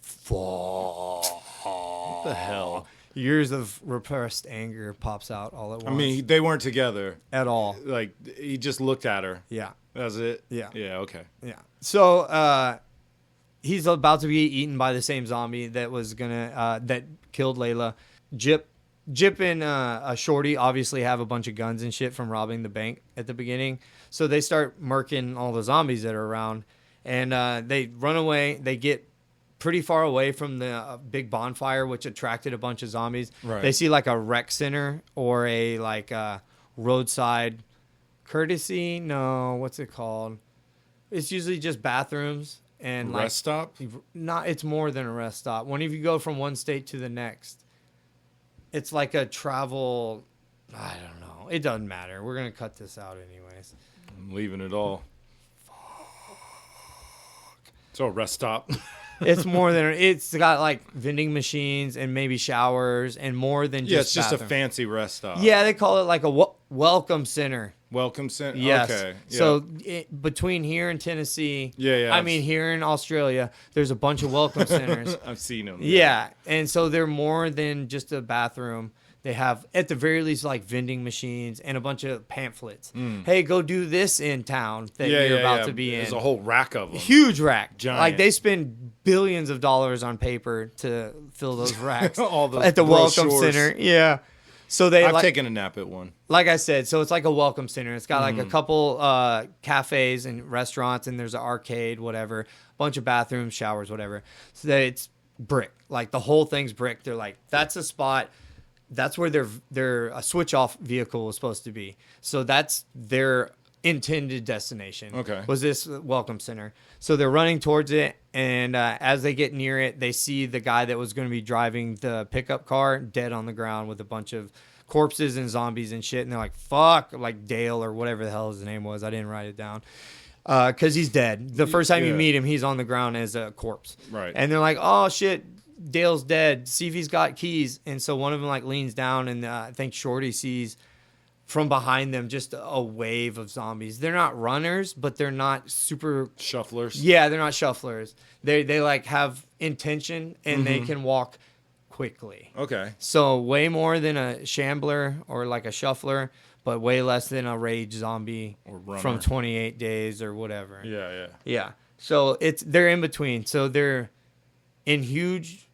Fuck. What the hell? Years of repressed anger pops out all at once. I mean, they weren't together. at all. Like, he just looked at her. Yeah. That's it? Yeah. Yeah, okay. Yeah. So he's about to be eaten by the same zombie that was gonna that killed Layla. Jip and Shorty obviously have a bunch of guns and shit from robbing the bank at the beginning. So they start murking all the zombies that are around, and they run away. They get pretty far away from the big bonfire, which attracted a bunch of zombies. Right. They see like a rec center or a like roadside courtesy. No, what's it called? It's usually just bathrooms and like Rest stop? not. It's more than a rest stop. When you go from one state to the next, it's like a travel. I don't know. It doesn't matter. We're gonna cut this out anyways. I'm leaving it all. Fuck. So, rest stop. It's more than it's got like vending machines and maybe showers and more than just. Yeah, it's just a bathrooms. fancy rest stop. Yeah, they call it like a welcome center. Welcome center? Yes. Okay. Yeah. So between here and Tennessee, Yeah. I mean here in Australia, there's a bunch of welcome centers. I've seen them. Yeah, and so they're more than just a bathroom. They have, at the very least, like vending machines and a bunch of pamphlets. Hey, go do this in town that you're about to be in. There's a whole rack of them. Huge rack. Giant. Like they spend billions of dollars on paper to fill those racks All those at the welcome brochures. center. Yeah. So they I've taken a nap at one. like I said, so it's like a welcome center. It's got like a couple cafes and restaurants, and there's an arcade, whatever, bunch of bathrooms, showers, whatever. So that it's brick. Like the whole thing's brick. They're like, that's a spot. That's where their switch off vehicle was supposed to be. So that's their intended destination. Okay. Was this welcome center. So they're running towards it, and as they get near it, they see the guy that was going to be driving the pickup car dead on the ground with a bunch of corpses and zombies and shit. And they're like, fuck, like Dale or whatever the hell his name was. I didn't write it down. Because he's dead. The first time you Yeah. meet him, he's on the ground as a corpse. Right. And they're like, oh, shit, Dale's dead. See if he's got keys. And so one of them like leans down, and I think Shorty sees from behind them just a wave of zombies. They're not runners, but they're not super. Shufflers. Yeah, they're not shufflers. They like have intention, and they can walk quickly. Okay. So way more than a shambler or like a shuffler, but way less than a rage zombie Or runner. from 28 days or whatever. Yeah. Yeah. So they're in between. So they're in huge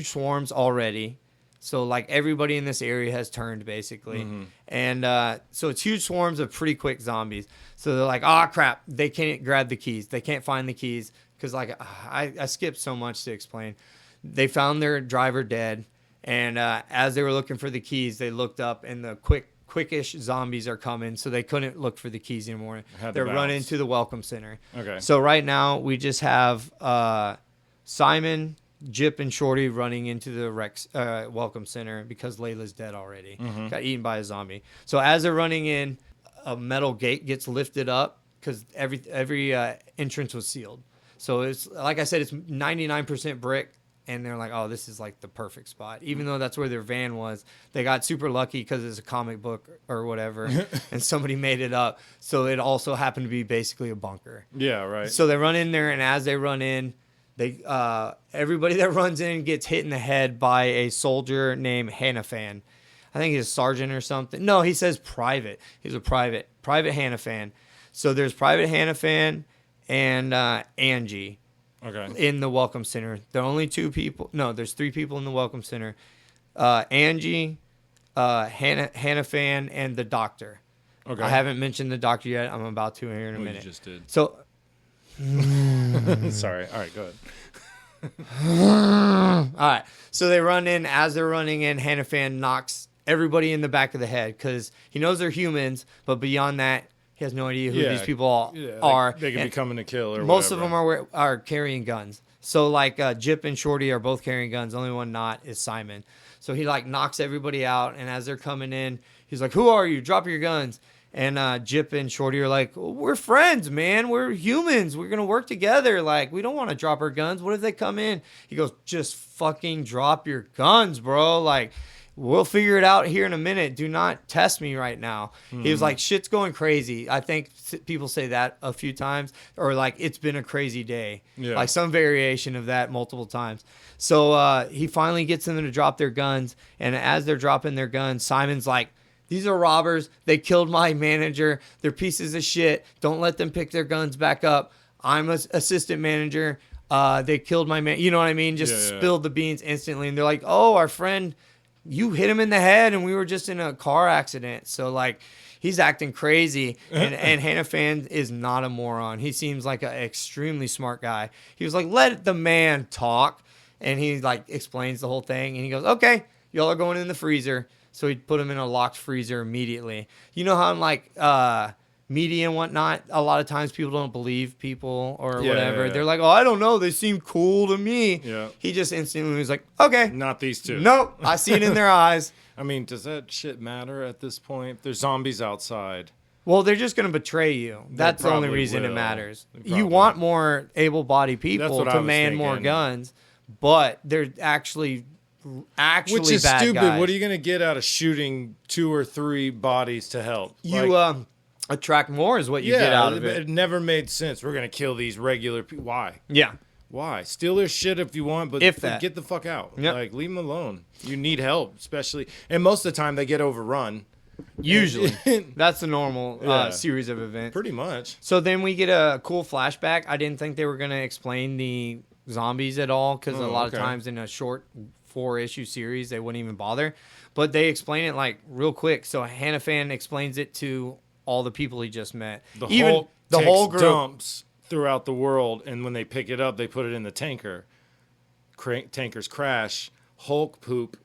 swarms already. So like everybody in this area has turned basically. And so it's huge swarms of pretty quick zombies. So they're like, oh crap, they can't grab the keys. They can't find the keys. Cause like I skipped so much to explain. They found their driver dead. And as they were looking for the keys, they looked up, and the quickish zombies are coming. So they couldn't look for the keys anymore. Had to They're bounce. running to the welcome center. Okay. So right now we just have Simon, Jip and Shorty running into the Welcome Center because Layla's dead already. Got eaten by a zombie. So as they're running in, a metal gate gets lifted up because every entrance was sealed. So it's like I said, it's 99% brick. And they're like, oh, this is like the perfect spot. Even though that's where their van was, they got super lucky because it's a comic book or whatever, and somebody made it up. So it also happened to be basically a bunker. Yeah, right. So they run in there, and as they run in, they everybody that runs in gets hit in the head by a soldier named Hanafan. I think he's a sergeant or something. No, he says private. He's a private Hanafan. So there's Private Hanafan and Angie. Okay. In the Welcome Center. There are only 2 people. No, there's 3 people in the Welcome Center. Angie, Hanafan, and the doctor. Okay. I haven't mentioned the doctor yet. I'm about to here in a minute. You just did. So, sorry. All right, go ahead. all right. So they run in. As they're running in, Hanafan knocks everybody in the back of the head because he knows they're humans, but beyond that, he has no idea who these people are. They could be coming to kill or most whatever. of them are carrying guns. So like Jip and Shorty are both carrying guns. The only one not is Simon. So he like knocks everybody out. And as they're coming in, he's like, who are you? Drop your guns. And Jip and Shorty are like, we're friends, man. We're humans. We're going to work together. Like, we don't want to drop our guns. What if they come in? He goes, just fucking drop your guns, bro. Like, we'll figure it out here in a minute. Do not test me right now. He was like, shit's going crazy. I think people say that a few times, or like, it's been a crazy day. Yeah. Like some variation of that multiple times. So he finally gets them to drop their guns. And as they're dropping their guns, Simon's like, these are robbers. They killed my manager. They're pieces of shit. Don't let them pick their guns back up. I'm an assistant manager. They killed my man. You know what I mean? Just spilled the beans instantly. And they're like, oh, our friend, you hit him in the head and we were just in a car accident. So like he's acting crazy. And Hanafan is not a moron. He seems like an extremely smart guy. He was like, let the man talk. And he like explains the whole thing. And he goes, okay, y'all are going in the freezer. So he put him in a locked freezer immediately. You know how in like media and whatnot, a lot of times people don't believe people or whatever. They're like, oh, I don't know. They seem cool to me. Yeah. He just instantly was like, okay. Not these 2. Nope. I see it in their eyes. I mean, does that shit matter at this point? There's zombies outside. Well, they're just going to betray you. That's the only reason it matters. You want more able-bodied people to man more guns, but they're actually which is bad stupid. guys. What are you going to get out of shooting 2 or 3 bodies to help? You attract more is what you get out of it. It never made sense. We're going to kill these regular people. Why? Yeah. Why? Steal their shit if you want, but get the fuck out. Yep. Like, leave them alone. You need help, especially. And most of the time, they get overrun. Usually. That's the normal series of events. Pretty much. So then we get a cool flashback. I didn't think they were going to explain the zombies at all because a lot of times in a short 4-issue series, they wouldn't even bother. But they explain it like real quick. So Hanafan explains it to all the people he just met. The whole group dumps throughout the world, and when they pick it up, they put it in the tanker. Tankers crash. Hulk poop,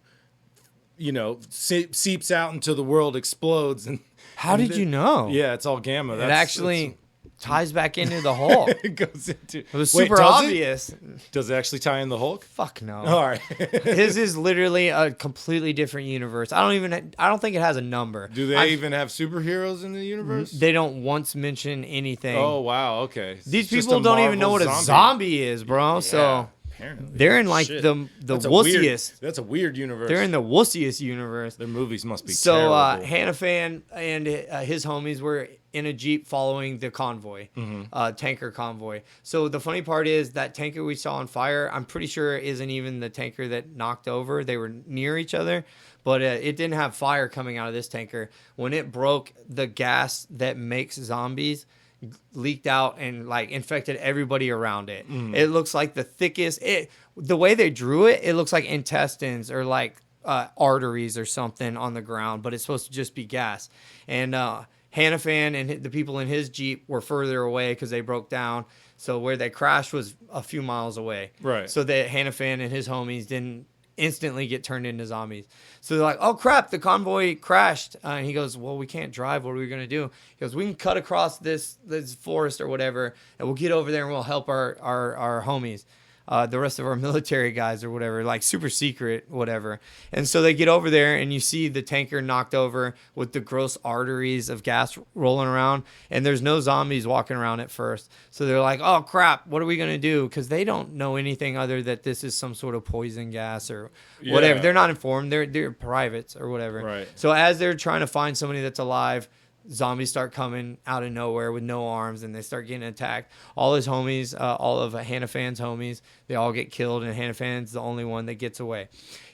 seeps out into the world, explodes. And how did you know? Yeah, it's all gamma. It actually ties back into the Hulk. It goes into. It was super obvious. Does it actually tie in the Hulk? Fuck no. All right. His is literally a completely different universe. I don't think it has a number. Do they even have superheroes in the universe? They don't once mention anything. Oh wow. Okay. These people don't even know what a zombie is, bro. Yeah, so apparently they're in like the wussiest. That's a weird universe. They're in the wussiest universe. Their movies must be so terrible. Hanafan and his homies were in a Jeep following the convoy, tanker convoy. So the funny part is that tanker we saw on fire, I'm pretty sure isn't even the tanker that knocked over. They were near each other, but it didn't have fire coming out of this tanker. When it broke, the gas that makes zombies leaked out and like infected everybody around it. It looks like the thickest. The way they drew it, it looks like intestines or like arteries or something on the ground, but it's supposed to just be gas. And Hanafan and the people in his Jeep were further away because they broke down. So where they crashed was a few miles away. Right. So that Hanafan and his homies didn't instantly get turned into zombies. So they're like, oh, crap, the convoy crashed. And he goes, well, we can't drive. What are we going to do? He goes, we can cut across this forest or whatever, and we'll get over there and we'll help our homies. the rest of our military guys or whatever, like super secret, whatever. And so they get over there and you see the tanker knocked over with the gross arteries of gas rolling around, and there's no zombies walking around at first. So they're like, oh crap, what are we going to do? Because they don't know anything other that this is some sort of poison gas or whatever. They're not informed. They're privates or whatever. Right. So as they're trying to find somebody that's alive, zombies start coming out of nowhere with no arms, and they start getting attacked. All his homies, all of Hanafan's homies, they all get killed, and Hanafan's the only one that gets away.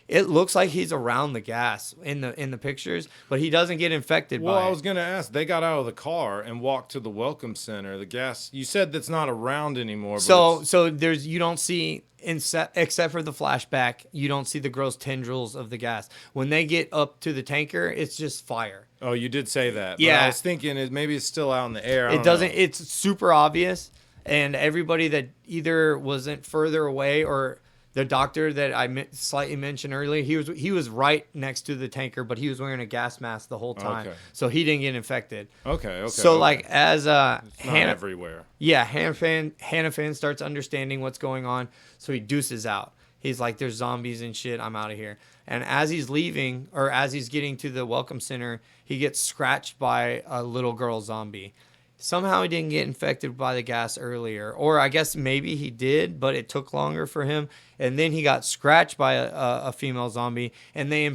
It looks like he's around the gas in the pictures, but he doesn't get infected by it. Well, I was going to ask, they got out of the car and walked to the welcome center. The gas, you said that's not around anymore. So there's, you don't see, except for the flashback, you don't see the gross tendrils of the gas. When they get up to the tanker, it's just fire. Oh, you did say that. Yeah. But I was thinking maybe it's still out in the air. It doesn't. It's super obvious, and everybody that either wasn't further away or the doctor that I slightly mentioned earlier, he was right next to the tanker, but he was wearing a gas mask the whole time, so he didn't get infected. Okay. So like as it's not everywhere. Yeah, Hanafan starts understanding what's going on, so he deuces out. He's like, "There's zombies and shit. I'm out of here." And as he's leaving, or as he's getting to the welcome center, he gets scratched by a little girl zombie. Somehow he didn't get infected by the gas earlier. Or I guess maybe he did, but it took longer for him. And then he got scratched by a female zombie. And they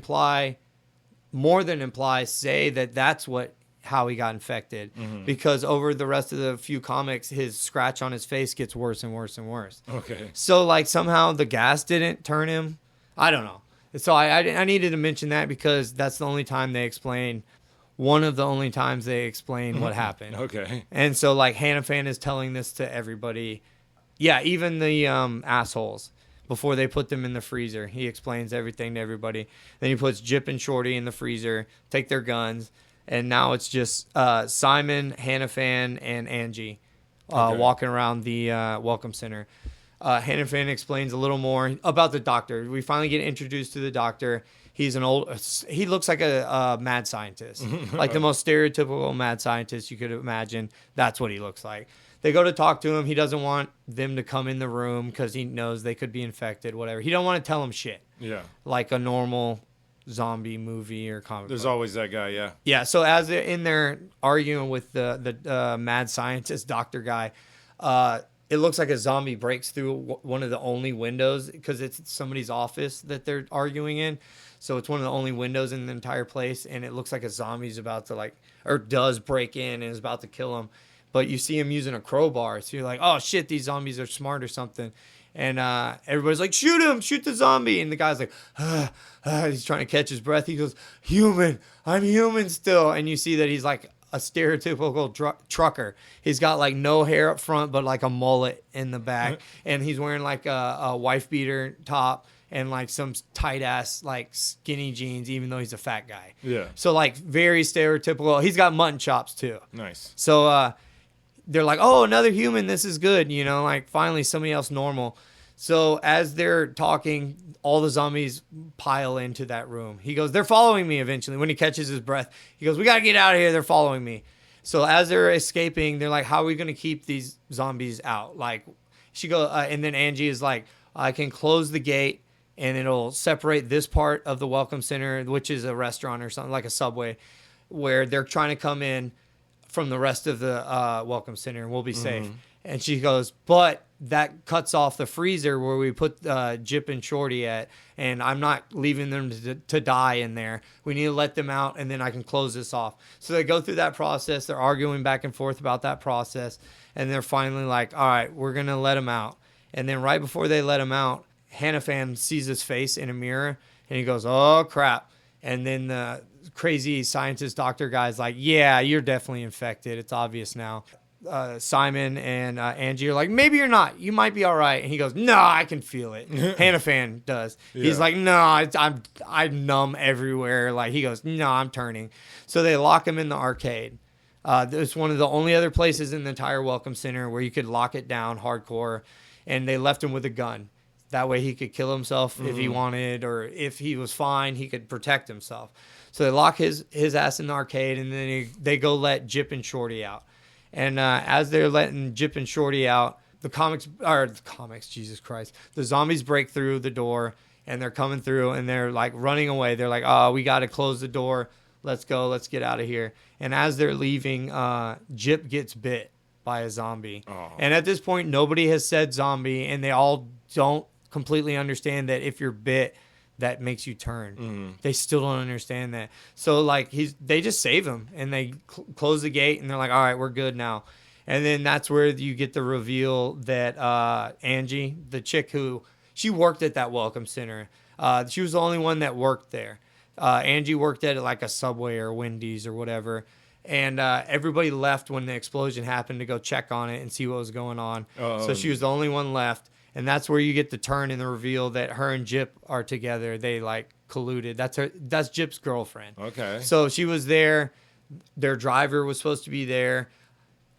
say that that's how he got infected. Mm-hmm. Because over the rest of the few comics, his scratch on his face gets worse and worse and worse. Okay. So like somehow the gas didn't turn him. I don't know. So I needed to mention that because that's the only time they explain. One of the only times they explain what happened. Okay. And so, like, Hanafan is telling this to everybody. Yeah, even the assholes. Before they put them in the freezer, he explains everything to everybody. Then he puts Jip and Shorty in the freezer, take their guns, and now it's just Simon, Hanafan, and Angie walking around the welcome center. Hanafan explains a little more about the doctor. We finally get introduced to the doctor. He looks like a mad scientist, like the most stereotypical mad scientist you could imagine. That's what he looks like. They go to talk to him. He doesn't want them to come in the room because he knows they could be infected, whatever. He don't want to tell them shit. Yeah. Like a normal zombie movie or comic There's book. always that guy, yeah. Yeah, so as they're in there arguing with the mad scientist doctor guy, it looks like a zombie breaks through one of the only windows because it's somebody's office that they're arguing in. So it's one of the only windows in the entire place, and it looks like a zombie's about to does break in and is about to kill him. But you see him using a crowbar, so you're like, oh shit, these zombies are smart or something. And everybody's like, shoot him, shoot the zombie. And the guy's like, he's trying to catch his breath. He goes, human, I'm human still. And you see that he's like a stereotypical trucker. He's got like no hair up front, but like a mullet in the back. And he's wearing like a wife beater top and like some tight ass like skinny jeans, even though he's a fat guy. Yeah. So like very stereotypical. He's got mutton chops too. Nice. So they're like, oh, another human. This is good. You know, like finally somebody else normal. So as they're talking, all the zombies pile into that room. He goes, they're following me eventually. When he catches his breath, he goes, we got to get out of here. They're following me. So as they're escaping, they're like, how are we going to keep these zombies out? Like she goes, and then Angie is like, I can close the gate and it'll separate this part of the welcome center, which is a restaurant or something like a Subway, where they're trying to come in from the rest of the welcome center and we'll be safe. And she goes, but that cuts off the freezer where we put Jip and Shorty at, and I'm not leaving them to die in there. We need to let them out, and then I can close this off. So they go through that process. They're arguing back and forth about that process, and they're finally like, all right, we're going to let him out. And then right before they let him out, Hanafan sees his face in a mirror, and he goes, oh, crap. And then the crazy scientist doctor guy's like, yeah, you're definitely infected. It's obvious now. Simon and Angie are like, maybe you're not. You might be all right. And he goes, no, I can feel it. Hanafan does. Yeah. He's like, no, I'm numb everywhere. Like he goes, no, I'm turning. So they lock him in the arcade. It's one of the only other places in the entire welcome center where you could lock it down hardcore. And they left him with a gun. That way he could kill himself if he wanted, or if he was fine, he could protect himself. So they lock his ass in the arcade, and then they go let Jip and Shorty out. And as they're letting Jip and Shorty out, Jesus Christ, the zombies break through the door and they're coming through and they're like running away. They're like, oh, we got to close the door. Let's go. Let's get out of here. And as they're leaving, Jip gets bit by a zombie. Oh. And at this point, nobody has said zombie, and they all don't completely understand that if you're bit, that makes you turn. They still don't understand that. So like they just save him and they close the gate and they're like, all right, we're good now. And then that's where you get the reveal that Angie, the chick who she worked at that Welcome Center, she was the only one that worked there. Angie worked at like a Subway or Wendy's or whatever. And everybody left when the explosion happened to go check on it and see what was going on. So she was the only one left. And that's where you get the turn in the reveal that her and Jip are together. They like colluded. That's Jip's girlfriend. Okay. So she was there. Their driver was supposed to be there.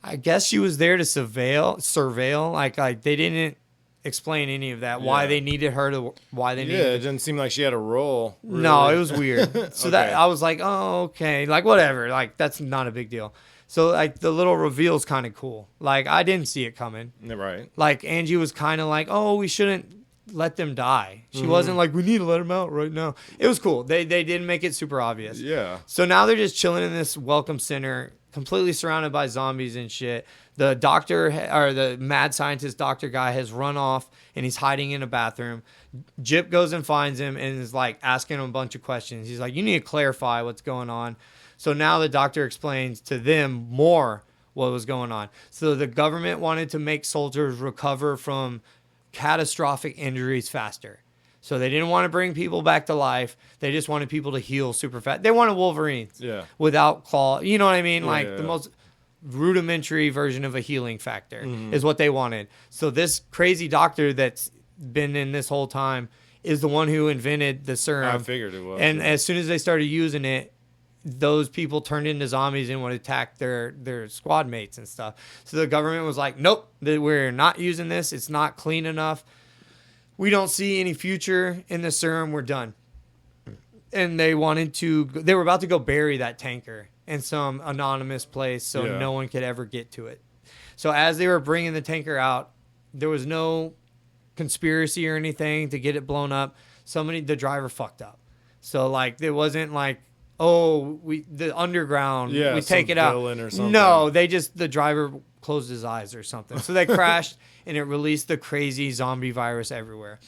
I guess she was there to surveil. Like they didn't explain any of that. Why they needed her to. Why they needed. Yeah, it didn't seem like she had a role. Really. No, it was weird. So Okay. that I was like, oh, okay, like whatever. Like that's not a big deal. So like the little reveal is kind of cool. Like I didn't see it coming. Right. Like Angie was kind of like, oh, we shouldn't let them die. She wasn't like, we need to let them out right now. It was cool. They didn't make it super obvious. Yeah. So now they're just chilling in this Welcome Center, completely surrounded by zombies and shit. The doctor or the mad scientist doctor guy has run off and he's hiding in a bathroom. Jip goes and finds him and is like asking him a bunch of questions. He's like, you need to clarify what's going on. So now the doctor explains to them more what was going on. So the government wanted to make soldiers recover from catastrophic injuries faster. So they didn't want to bring people back to life. They just wanted people to heal super fast. They wanted Wolverines without claw. You know what I mean? The most rudimentary version of a healing factor is what they wanted. So this crazy doctor that's been in this whole time is the one who invented the serum. I figured it was. And as soon as they started using it, those people turned into zombies and would attack their squad mates and stuff. So the government was like, nope, we're not using this. It's not clean enough. We don't see any future in the serum. We're done. And they were about to go bury that tanker in some anonymous place so no one could ever get to it. So as they were bringing the tanker out, there was no conspiracy or anything to get it blown up. The driver fucked up. So like, it wasn't like, the underground, we take it out. Or something. No, the driver closed his eyes or something. So they crashed and it released the crazy zombie virus everywhere.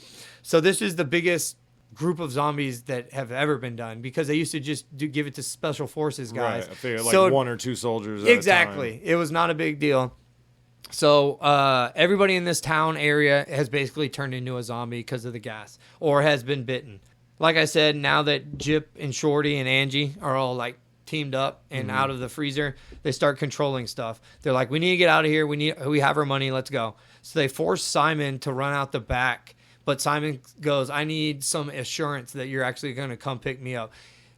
So this is the biggest group of zombies that have ever been done because they used to just give it to special forces guys. Right. I figured like one or two soldiers at exactly. a time. It was not a big deal. So everybody in this town area has basically turned into a zombie because of the gas or has been bitten. Like I said, now that Jip and Shorty and Angie are all like teamed up and out of the freezer, they start controlling stuff. They're like, we need to get out of here. We have our money. Let's go. So they force Simon to run out the back. But Simon goes, I need some assurance that you're actually going to come pick me up.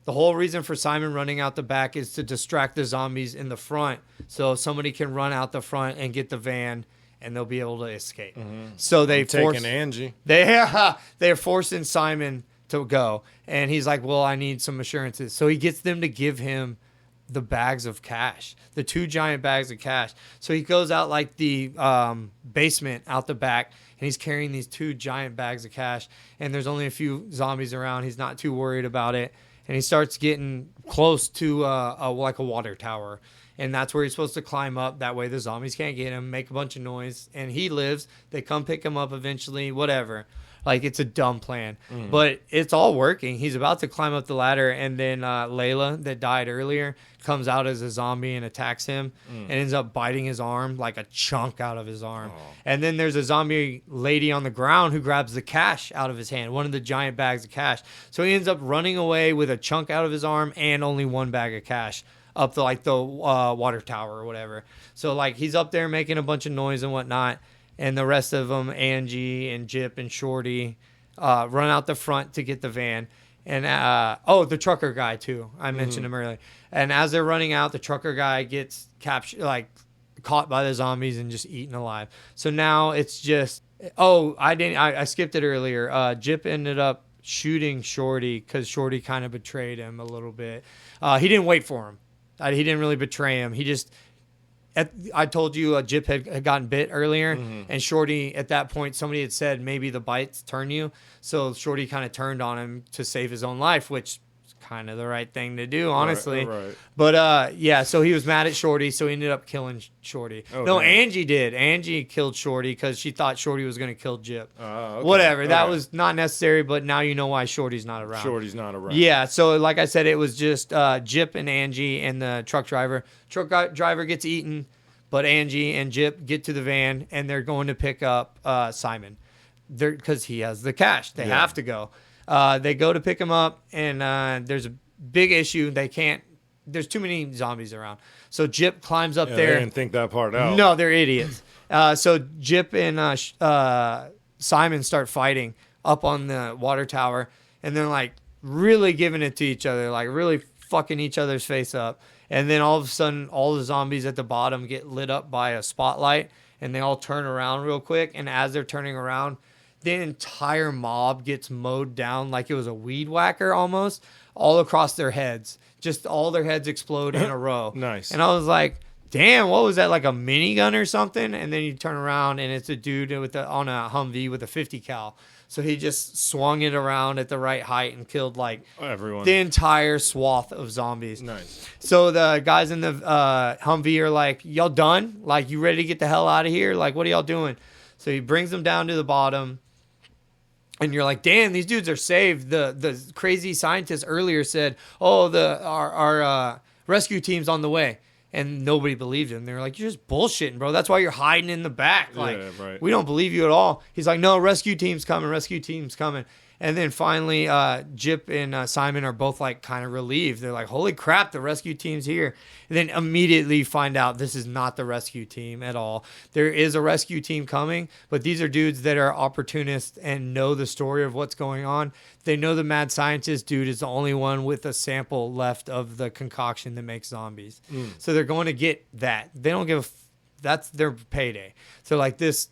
The whole reason for Simon running out the back is to distract the zombies in the front. So somebody can run out the front and get the van and they'll be able to escape. So Taking Angie. They're forcing Simon to go. And he's like, well, I need some assurances. So he gets them to give him the bags of cash, the 2 giant bags of cash. So he goes out like the basement out the back and he's carrying these 2 giant bags of cash. And there's only a few zombies around. He's not too worried about it. And he starts getting close to a water tower. And that's where he's supposed to climb up. That way the zombies can't get him, make a bunch of noise. And he lives. They come pick him up eventually, whatever. Like, it's a dumb plan. But it's all working. He's about to climb up the ladder, and then Layla, that died earlier, comes out as a zombie and attacks him and ends up biting his arm, like a chunk out of his arm. And then there's a zombie lady on the ground who grabs the cash out of his hand, one of the giant bags of cash. So he ends up running away with a chunk out of his arm and only 1 bag of cash up the water tower or whatever. So, like, he's up there making a bunch of noise and whatnot. And the rest of them, Angie and Jip and Shorty, run out the front to get the van. And, the trucker guy, too. I mentioned him earlier. And as they're running out, the trucker guy gets caught by the zombies and just eaten alive. So now it's just, I skipped it earlier. Jip ended up shooting Shorty because Shorty kind of betrayed him a little bit. He didn't wait for him. He didn't really betray him. He just... I told you Jip had gotten bit earlier, and Shorty at that point somebody had said maybe the bites turn you, so Shorty kind of turned on him to save his own life, which is kind of the right thing to do, honestly. Right. But yeah, so he was mad at Shorty, so he ended up killing Shorty. Oh, no, damn. Angie did. Angie killed Shorty because she thought Shorty was going to kill Jip. Okay. Whatever, that All right. was not necessary, but now you know why Shorty's not around. Shorty's not around. Yeah, so like I said, it was just Jip and Angie and the truck driver. Driver gets eaten, but Angie and Jip get to the van, and they're going to pick up Simon because he has the cash. They have to go. They go to pick him up, and there's a big issue. They can't. There's too many zombies around. So Jip climbs up Yeah, there. They didn't think that part out. No, they're idiots. So Jip and Simon start fighting up on the water tower, and they're like really giving it to each other, like really fucking each other's face up. And then all of a sudden, all the zombies at the bottom get lit up by a spotlight, and they all turn around real quick. And as they're turning around, the entire mob gets mowed down like it was a weed whacker almost, all across their heads. Just all their heads explode in a row. Nice. And I was like, damn, what was that, like a minigun or something? And then you turn around, and it's a dude on a Humvee with a 50 cal. So he just swung it around at the right height and killed like Everyone. the entire swath of zombies. Nice. So the guys in the Humvee are like, y'all done? Like, you ready to get the hell out of here? Like, what are y'all doing? So he brings them down to the bottom. And you're like, damn, these dudes are saved. The crazy scientist earlier said, oh, our rescue team's on the way. And nobody believed him. They were like, you're just bullshitting, bro. That's why you're hiding in the back. Like, Yeah, right. we don't believe you at all. He's like, no, rescue team's coming. And then finally, Jip and Simon are both like kind of relieved. They're like, holy crap, the rescue team's here. And then immediately find out this is not the rescue team at all. There is a rescue team coming, but these are dudes that are opportunists and know the story of what's going on. They know the mad scientist dude is the only one with a sample left of the concoction that makes zombies. So they're going to get that. They don't give a that's their payday. So like this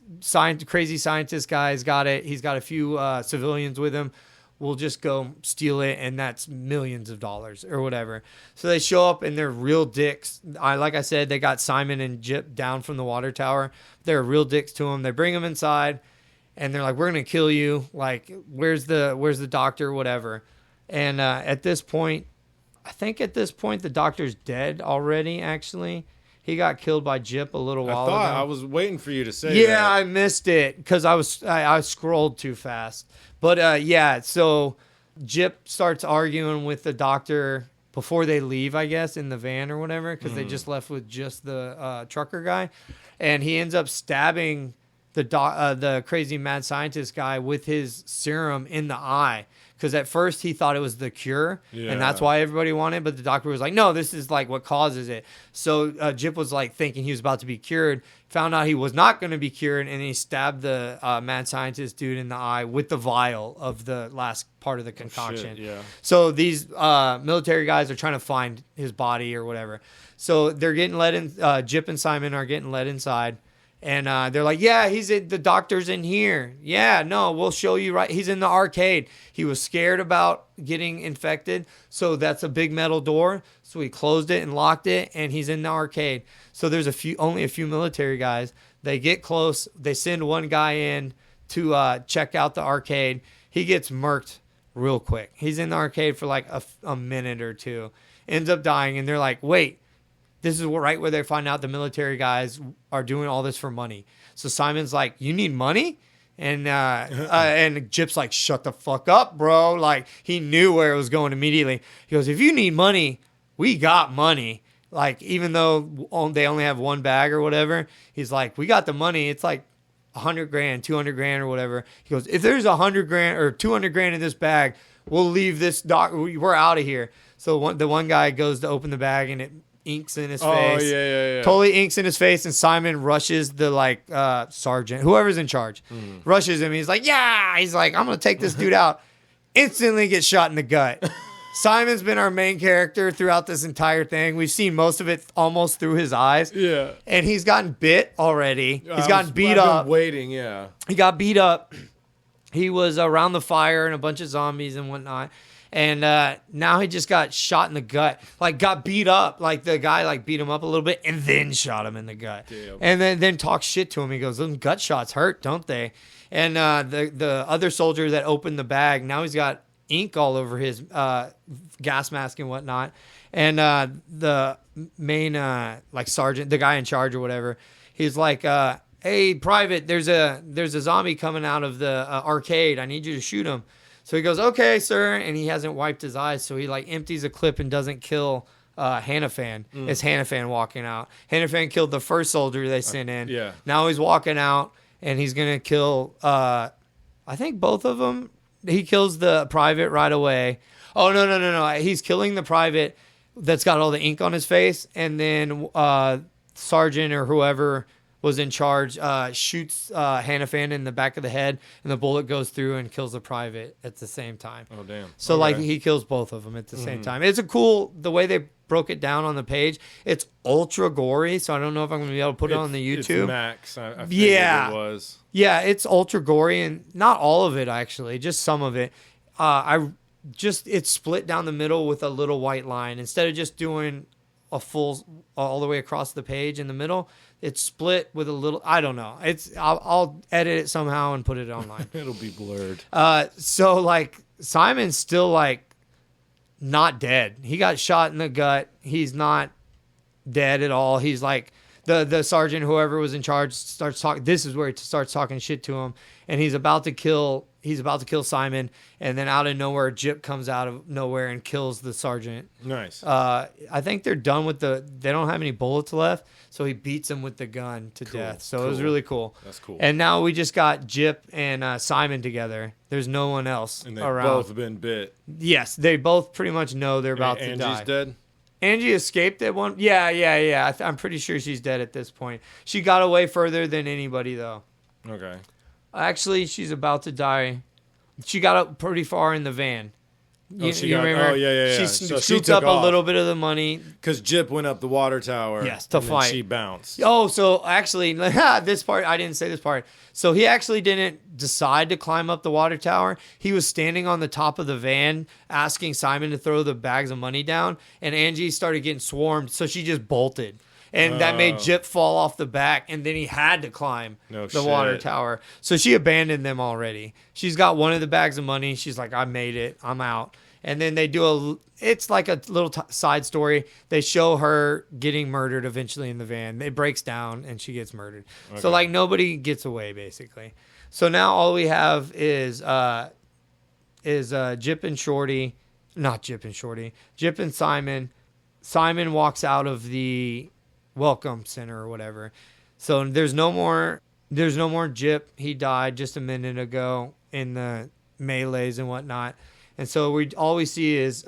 crazy scientist guy's got it. He's got a few civilians with him. We'll just go steal it, and that's millions of dollars or whatever. So they show up, and they're real dicks. Like I said, they got Simon and Jip down from the water tower. They're real dicks to him. They bring him inside, and they're like, "We're gonna kill you. Like, where's the doctor? Whatever." And at this point, I think the doctor's dead already. Actually. He got killed by Jip a little while ago. I was waiting for you to say that. Yeah, I missed it because I scrolled too fast. But yeah, so Jip starts arguing with the doctor before they leave, I guess, in the van or whatever, because they just left with just the trucker guy, and he ends up stabbing the crazy mad scientist guy with his serum in the eye. Because at first he thought it was the cure, and that's why everybody wanted it. But the doctor was like, no, this is like what causes it. So Jip was like thinking he was about to be cured, found out he was not going to be cured, and he stabbed the mad scientist dude in the eye with the vial of the last part of the concoction. Shit, yeah. So these military guys are trying to find his body or whatever. So they're getting led in. Jip and Simon are getting led inside. And they're like, yeah, the doctor's in here. Yeah, no, we'll show you right. He's in the arcade. He was scared about getting infected. So that's a big metal door. So he closed it and locked it, and he's in the arcade. So there's only a few military guys. They get close. They send one guy in to check out the arcade. He gets murked real quick. He's in the arcade for like a minute or two. Ends up dying, and they're like, wait. This is right where they find out the military guys are doing all this for money. So Simon's like, you need money? And Jip's like, shut the fuck up, bro. Like, he knew where it was going immediately. He goes, if you need money, we got money. Like, even though they only have one bag or whatever, he's like, we got the money. It's like 100 grand, 200 grand or whatever. He goes, if there's 100 grand or 200 grand in this bag, we'll leave this dock. We're out of here. So the one guy goes to open the bag, and it inks in his face. Oh, yeah. Totally inks in his face, and Simon rushes the sergeant, whoever's in charge, rushes him. He's like, yeah. He's like, I'm gonna take this dude out. Instantly gets shot in the gut. Simon's been our main character throughout this entire thing. We've seen most of it almost through his eyes. Yeah. And he's gotten bit already. He's gotten beat up. Waiting, yeah. He got beat up. He was around the fire and a bunch of zombies and whatnot. And now he just got shot in the gut, like got beat up, like the guy like beat him up a little bit and then shot him in the gut. Damn. And then talk shit to him. He goes, "Those gut shots hurt, don't they?" And the other soldier that opened the bag, now he's got ink all over his gas mask and whatnot. And the main like sergeant, the guy in charge or whatever, he's like, "Hey, private, there's a zombie coming out of the arcade. I need you to shoot him." So he goes, "Okay, sir," and he hasn't wiped his eyes, so he like empties a clip and doesn't kill Hannafan. It's Hannafan walking out. Hannafan killed the first soldier they sent in. Yeah. Now he's walking out, and he's gonna kill. I think both of them. He kills the private right away. Oh no! He's killing the private that's got all the ink on his face, and then sergeant or whoever was in charge shoots Hannafan in the back of the head, and the bullet goes through and kills the private at the same time. Oh, damn. So Okay. like he kills both of them at the same time. It's a cool the way they broke it down on the page. It's ultra gory, so I don't know if I'm gonna be able to put it on the YouTube. It's Max. I figured Yeah. it was. Yeah, it's ultra gory, and not all of it actually, just some of it. It's split down the middle with a little white line instead of just doing a full all the way across the page in the middle. It's split with a little. I don't know. I'll edit it somehow and put it online. It'll be blurred. So like Simon's still like not dead. He got shot in the gut. He's not dead at all. He's like the sergeant, whoever was in charge, starts talking. This is where he starts talking shit to him, and he's about to kill Simon, and then out of nowhere, Jip comes out of nowhere and kills the sergeant. Nice. I think they're done with they don't have any bullets left, so he beats him with the gun to death. So it was cool. really cool. That's cool. And now we just got Jip and Simon together. There's no one else And they've around. both been bit. Yes, they both pretty much know they're about to Angie's die. dead? Angie escaped at one. Yeah. I'm pretty sure she's dead at this point. She got away further than anybody, though. Okay. Actually, she's about to die. She got up pretty far in the van. Oh, yeah. She So she scooped took up off. a little bit of the money. Because Jip went up the water tower. Yes, to and then fight. she bounced. Oh, so actually, this part, I didn't say this part. So he actually didn't decide to climb up the water tower. He was standing on the top of the van asking Simon to throw the bags of money down, and Angie started getting swarmed, so she just bolted. And that made Jip fall off the back, and then he had to climb the water shit. tower. So she abandoned them already. She's got one of the bags of money. She's like, I made it. I'm out. And then they do it's like a little side story. They show her getting murdered eventually in the van. It breaks down, and she gets murdered. Okay. So, like, nobody gets away, basically. So now all we have is Jip and Shorty. Not Jip and Shorty. Jip and Simon. Simon walks out of the welcome center or whatever. So there's no more Jip. He died just a minute ago in the melees and whatnot. And so all we see is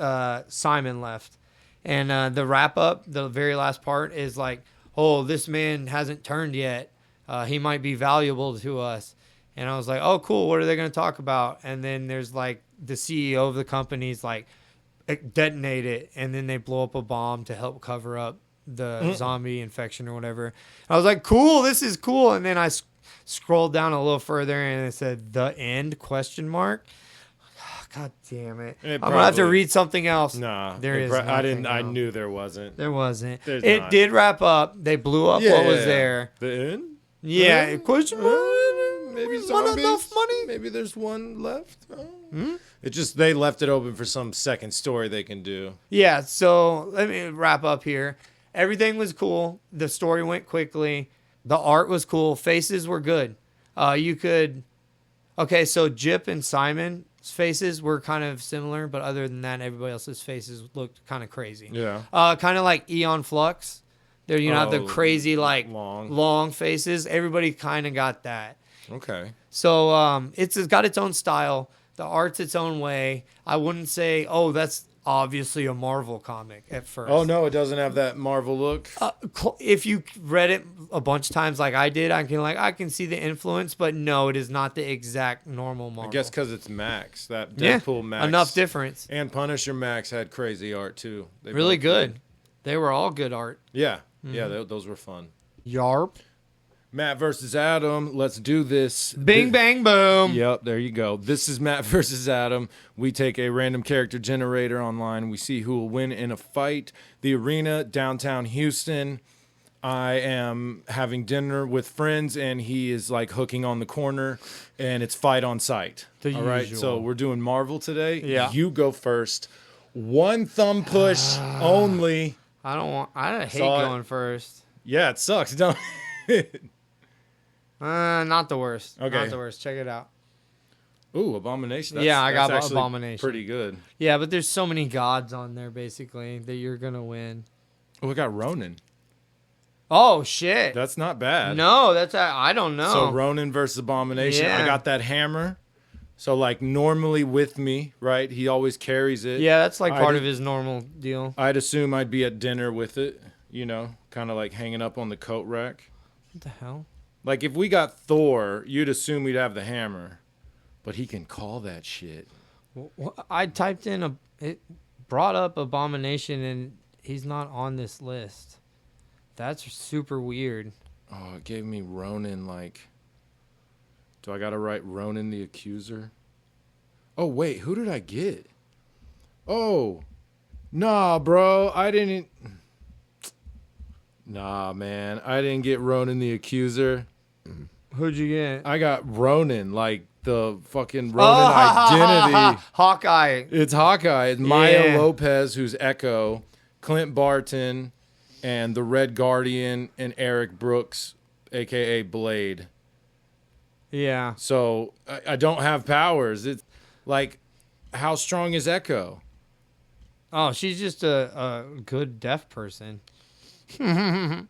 Simon left. And the wrap up, the very last part is like, oh, this man hasn't turned yet. He might be valuable to us. And I was like, oh, cool. What are they going to talk about? And then there's like the CEO of the company's like, detonate it. And then they blow up a bomb to help cover up the zombie infection or whatever. I was like, cool, this is cool. And then I scrolled down a little further and it said the end ? God damn it. I'm going to have to read something else. Nah. There is I knew there wasn't. There wasn't. There's It not. did wrap up. They blew up what was there. The end? Yeah. Question mark? Maybe We want zombies. enough money? Maybe there's one left. Oh. It just they left it open for some second story they can do. Yeah, so let me wrap up here. Everything was cool. The story went quickly. The art was cool. Faces were good. Okay, so Jip and Simon's faces were kind of similar, but other than that, everybody else's faces looked kind of crazy. Yeah. Kind of like Eon Flux. There, have the crazy, like, long faces. Everybody kind of got that. Okay. So it's got its own style. The art's its own way. I wouldn't say, oh, that's obviously a Marvel comic at first. Oh, no, it doesn't have that Marvel look. If you read it a bunch of times like I did, I can see the influence, but no, it is not the exact normal Marvel. I guess because it's Max. That Deadpool Max. Enough difference. And Punisher Max had crazy art, too. Really good. They were all good art. Yeah. Yeah, those were fun. Yarp. Matt versus Adam. Let's do this. Bing, bang, boom. Yep, there you go. This is Matt versus Adam. We take a random character generator online. We see who will win in a fight. The arena, downtown Houston. I am having dinner with friends, and he is like hooking on the corner, and it's fight on sight. All right, usual. so we're doing Marvel today. Yeah. You go first. One thumb push only. I hate Saw it. going first. Yeah, it sucks, don't it? Not the worst. Okay. Not the worst. Check it out. Ooh, Abomination. Yeah, I got that's actually Abomination. Pretty good. Yeah, but there's so many gods on there, basically, that you're going to win. Oh, we got Ronin. Oh, shit. That's not bad. No, I don't know. So Ronin versus Abomination. Yeah. I got that hammer. So like normally with me, right? He always carries it. Yeah, that's like part I'd- of his normal deal. I'd assume I'd be at dinner with it, kind of like hanging up on the coat rack. What the hell? Like if we got Thor, you'd assume we'd have the hammer, but he can call that shit. I typed in it brought up Abomination, and he's not on this list. That's super weird. Oh, it gave me Ronin like. Do I gotta write Ronin the Accuser? Oh wait, who did I get? Oh, nah, bro, I didn't. Nah, man, I didn't get Ronin the Accuser. Who'd you get? I got Ronin, like the fucking Ronin identity. Hawkeye. It's Hawkeye. It's Maya Yeah. Lopez, who's Echo, Clint Barton, and the Red Guardian, and Eric Brooks, aka Blade. Yeah. So I don't have powers. It's like, how strong is Echo? Oh, she's just a good deaf person. Yeah,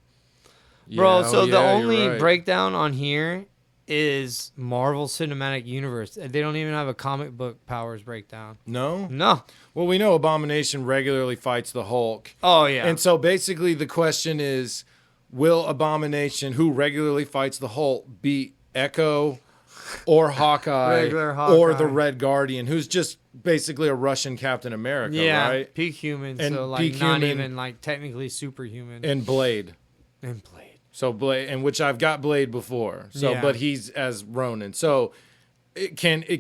Bro, so the you're only right. breakdown on here is Marvel Cinematic Universe. They don't even have a comic book powers breakdown. No? No. Well, we know Abomination regularly fights the Hulk. Oh, yeah. And so basically the question is, will Abomination, who regularly fights the Hulk, beat Echo or Hawkeye, Regular or Hawkeye. the Red Guardian, who's just basically a Russian Captain America, yeah, right? peak human, And so like peak not human- even like technically superhuman. And Blade. And Blade. So Blade, and which I've got Blade before. So, Yeah. but he's as Ronin. So, can he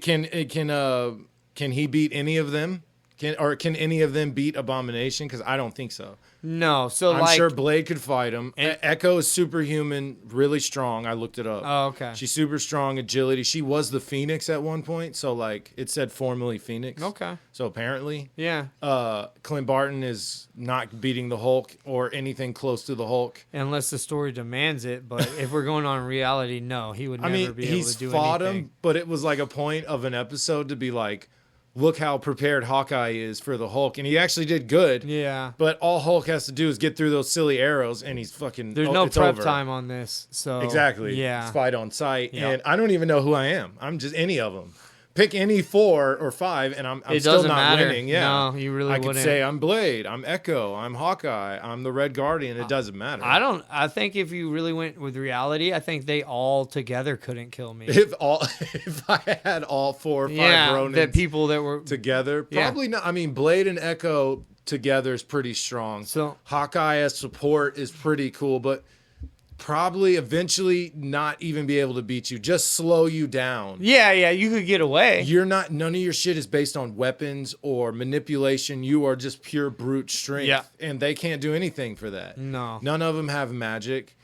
beat any of them? Can any of them beat Abomination? Because I don't think so. No, so I'm like sure Blade could fight him. And- Echo is superhuman, really strong. I looked it up. Oh, okay. She's super strong, agility. She was the Phoenix at one point. So like it said formerly Phoenix. Okay. So apparently, Yeah. Clint Barton is not beating the Hulk or anything close to the Hulk. Unless the story demands it, but if we're going on reality, no, he would never be able he's to do fought anything. him, but it was like a point of an episode to be like, look how prepared Hawkeye is for the Hulk, and he actually did good. Yeah. But all Hulk has to do is get through those silly arrows, and he's fucking. There's no it's prep over. time on this, so Exactly. Yeah. It's fight on sight, Yeah. and I don't even know who I am. I'm just any of them. Pick any 4 or 5, and I'm It still doesn't not matter. winning. Yeah. No, you really I could wouldn't. say I'm Blade, I'm Echo, I'm Hawkeye, I'm the Red Guardian. It doesn't matter. I think if you really went with reality, I think they all together couldn't kill me. If I had all 4 or 5 Ronins the people that were together, Yeah. probably not. I mean, Blade and Echo together is pretty strong. So- Hawkeye as support is pretty cool, but probably eventually not even be able to beat you. Just slow you down. Yeah, you could get away. None of your shit is based on weapons or manipulation. You are just pure brute strength. Yeah. And they can't do anything for that. No. None of them have magic.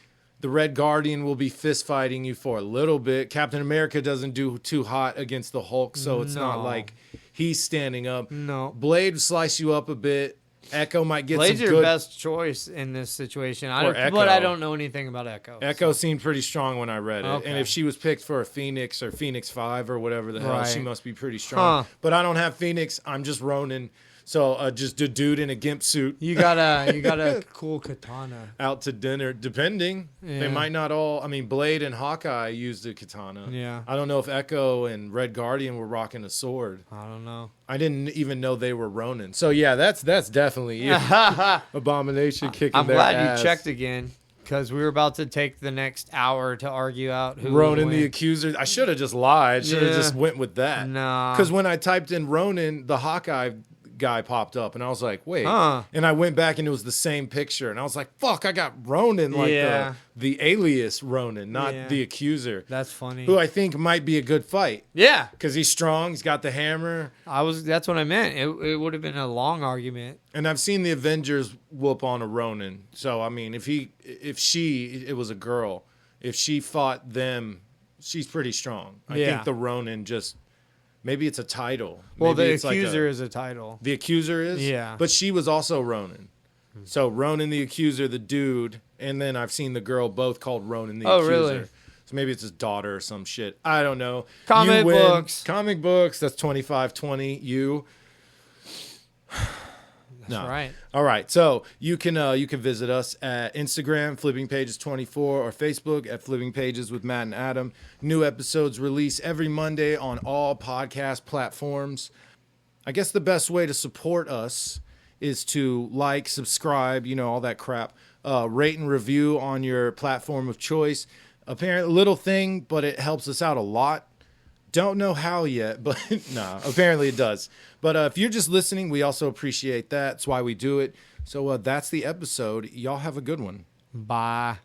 The Red Guardian will be fist fighting you for a little bit. Captain America doesn't do too hot against the Hulk, so it's not No. like he's standing up. No. Blade will slice you up a bit. Echo might get Blade's some your good. best choice in this situation. Or Echo. But I don't know anything about Echo. Echo seemed pretty strong when I read it. Okay. And if she was picked for a Phoenix or Phoenix 5 or whatever the hell, Right. she must be pretty strong. Huh. But I don't have Phoenix. I'm just Ronin. So just a dude in a gimp suit You got a cool katana. out to dinner, depending. Yeah. They might not all. I mean, Blade and Hawkeye used a katana. Yeah. I don't know if Echo and Red Guardian were rocking a sword. I don't know. I didn't even know they were Ronin. So yeah, that's definitely it. Abomination kicking I'm their glad ass. you checked again because we were about to take the next hour to argue out who Ronin would the win. Accuser. I should have just lied. Should have Yeah. just went with that. Nah. Because when I typed in Ronin, the Hawkeye guy popped up, and I was like, wait. Huh. And I went back, and it was the same picture, and I was like, fuck, I got Ronin, like Yeah. the alias Ronin, not Yeah. the accuser, That's funny. who I think might be a good fight Yeah. because he's strong, he's got the hammer, That's what I meant. It would have been a long argument. and I've seen the Avengers whoop on a Ronin. So I mean, it was a girl, if she fought them, she's pretty strong. I Yeah. think the Ronin just. Maybe it's a title. Well, Maybe the it's like accuser is a title. The accuser is? Yeah. But she was also Ronin. So Ronin the accuser, the dude, and then I've seen the girl both called Ronin the accuser. Really? So maybe it's his daughter or some shit. I don't know. Comic You win. books. Comic books. That's 25-20. You. That's right. All right. So you can visit us at Instagram, Flipping Pages 24, or Facebook at Flipping Pages with Matt and Adam. New episodes release every Monday on all podcast platforms. I guess the best way to support us is to like, subscribe, all that crap. Rate and review on your platform of choice. Apparently, little thing, but it helps us out a lot. Don't know how yet, but apparently it does. But if you're just listening, we also appreciate that. That's why we do it. So that's the episode. Y'all have a good one. Bye.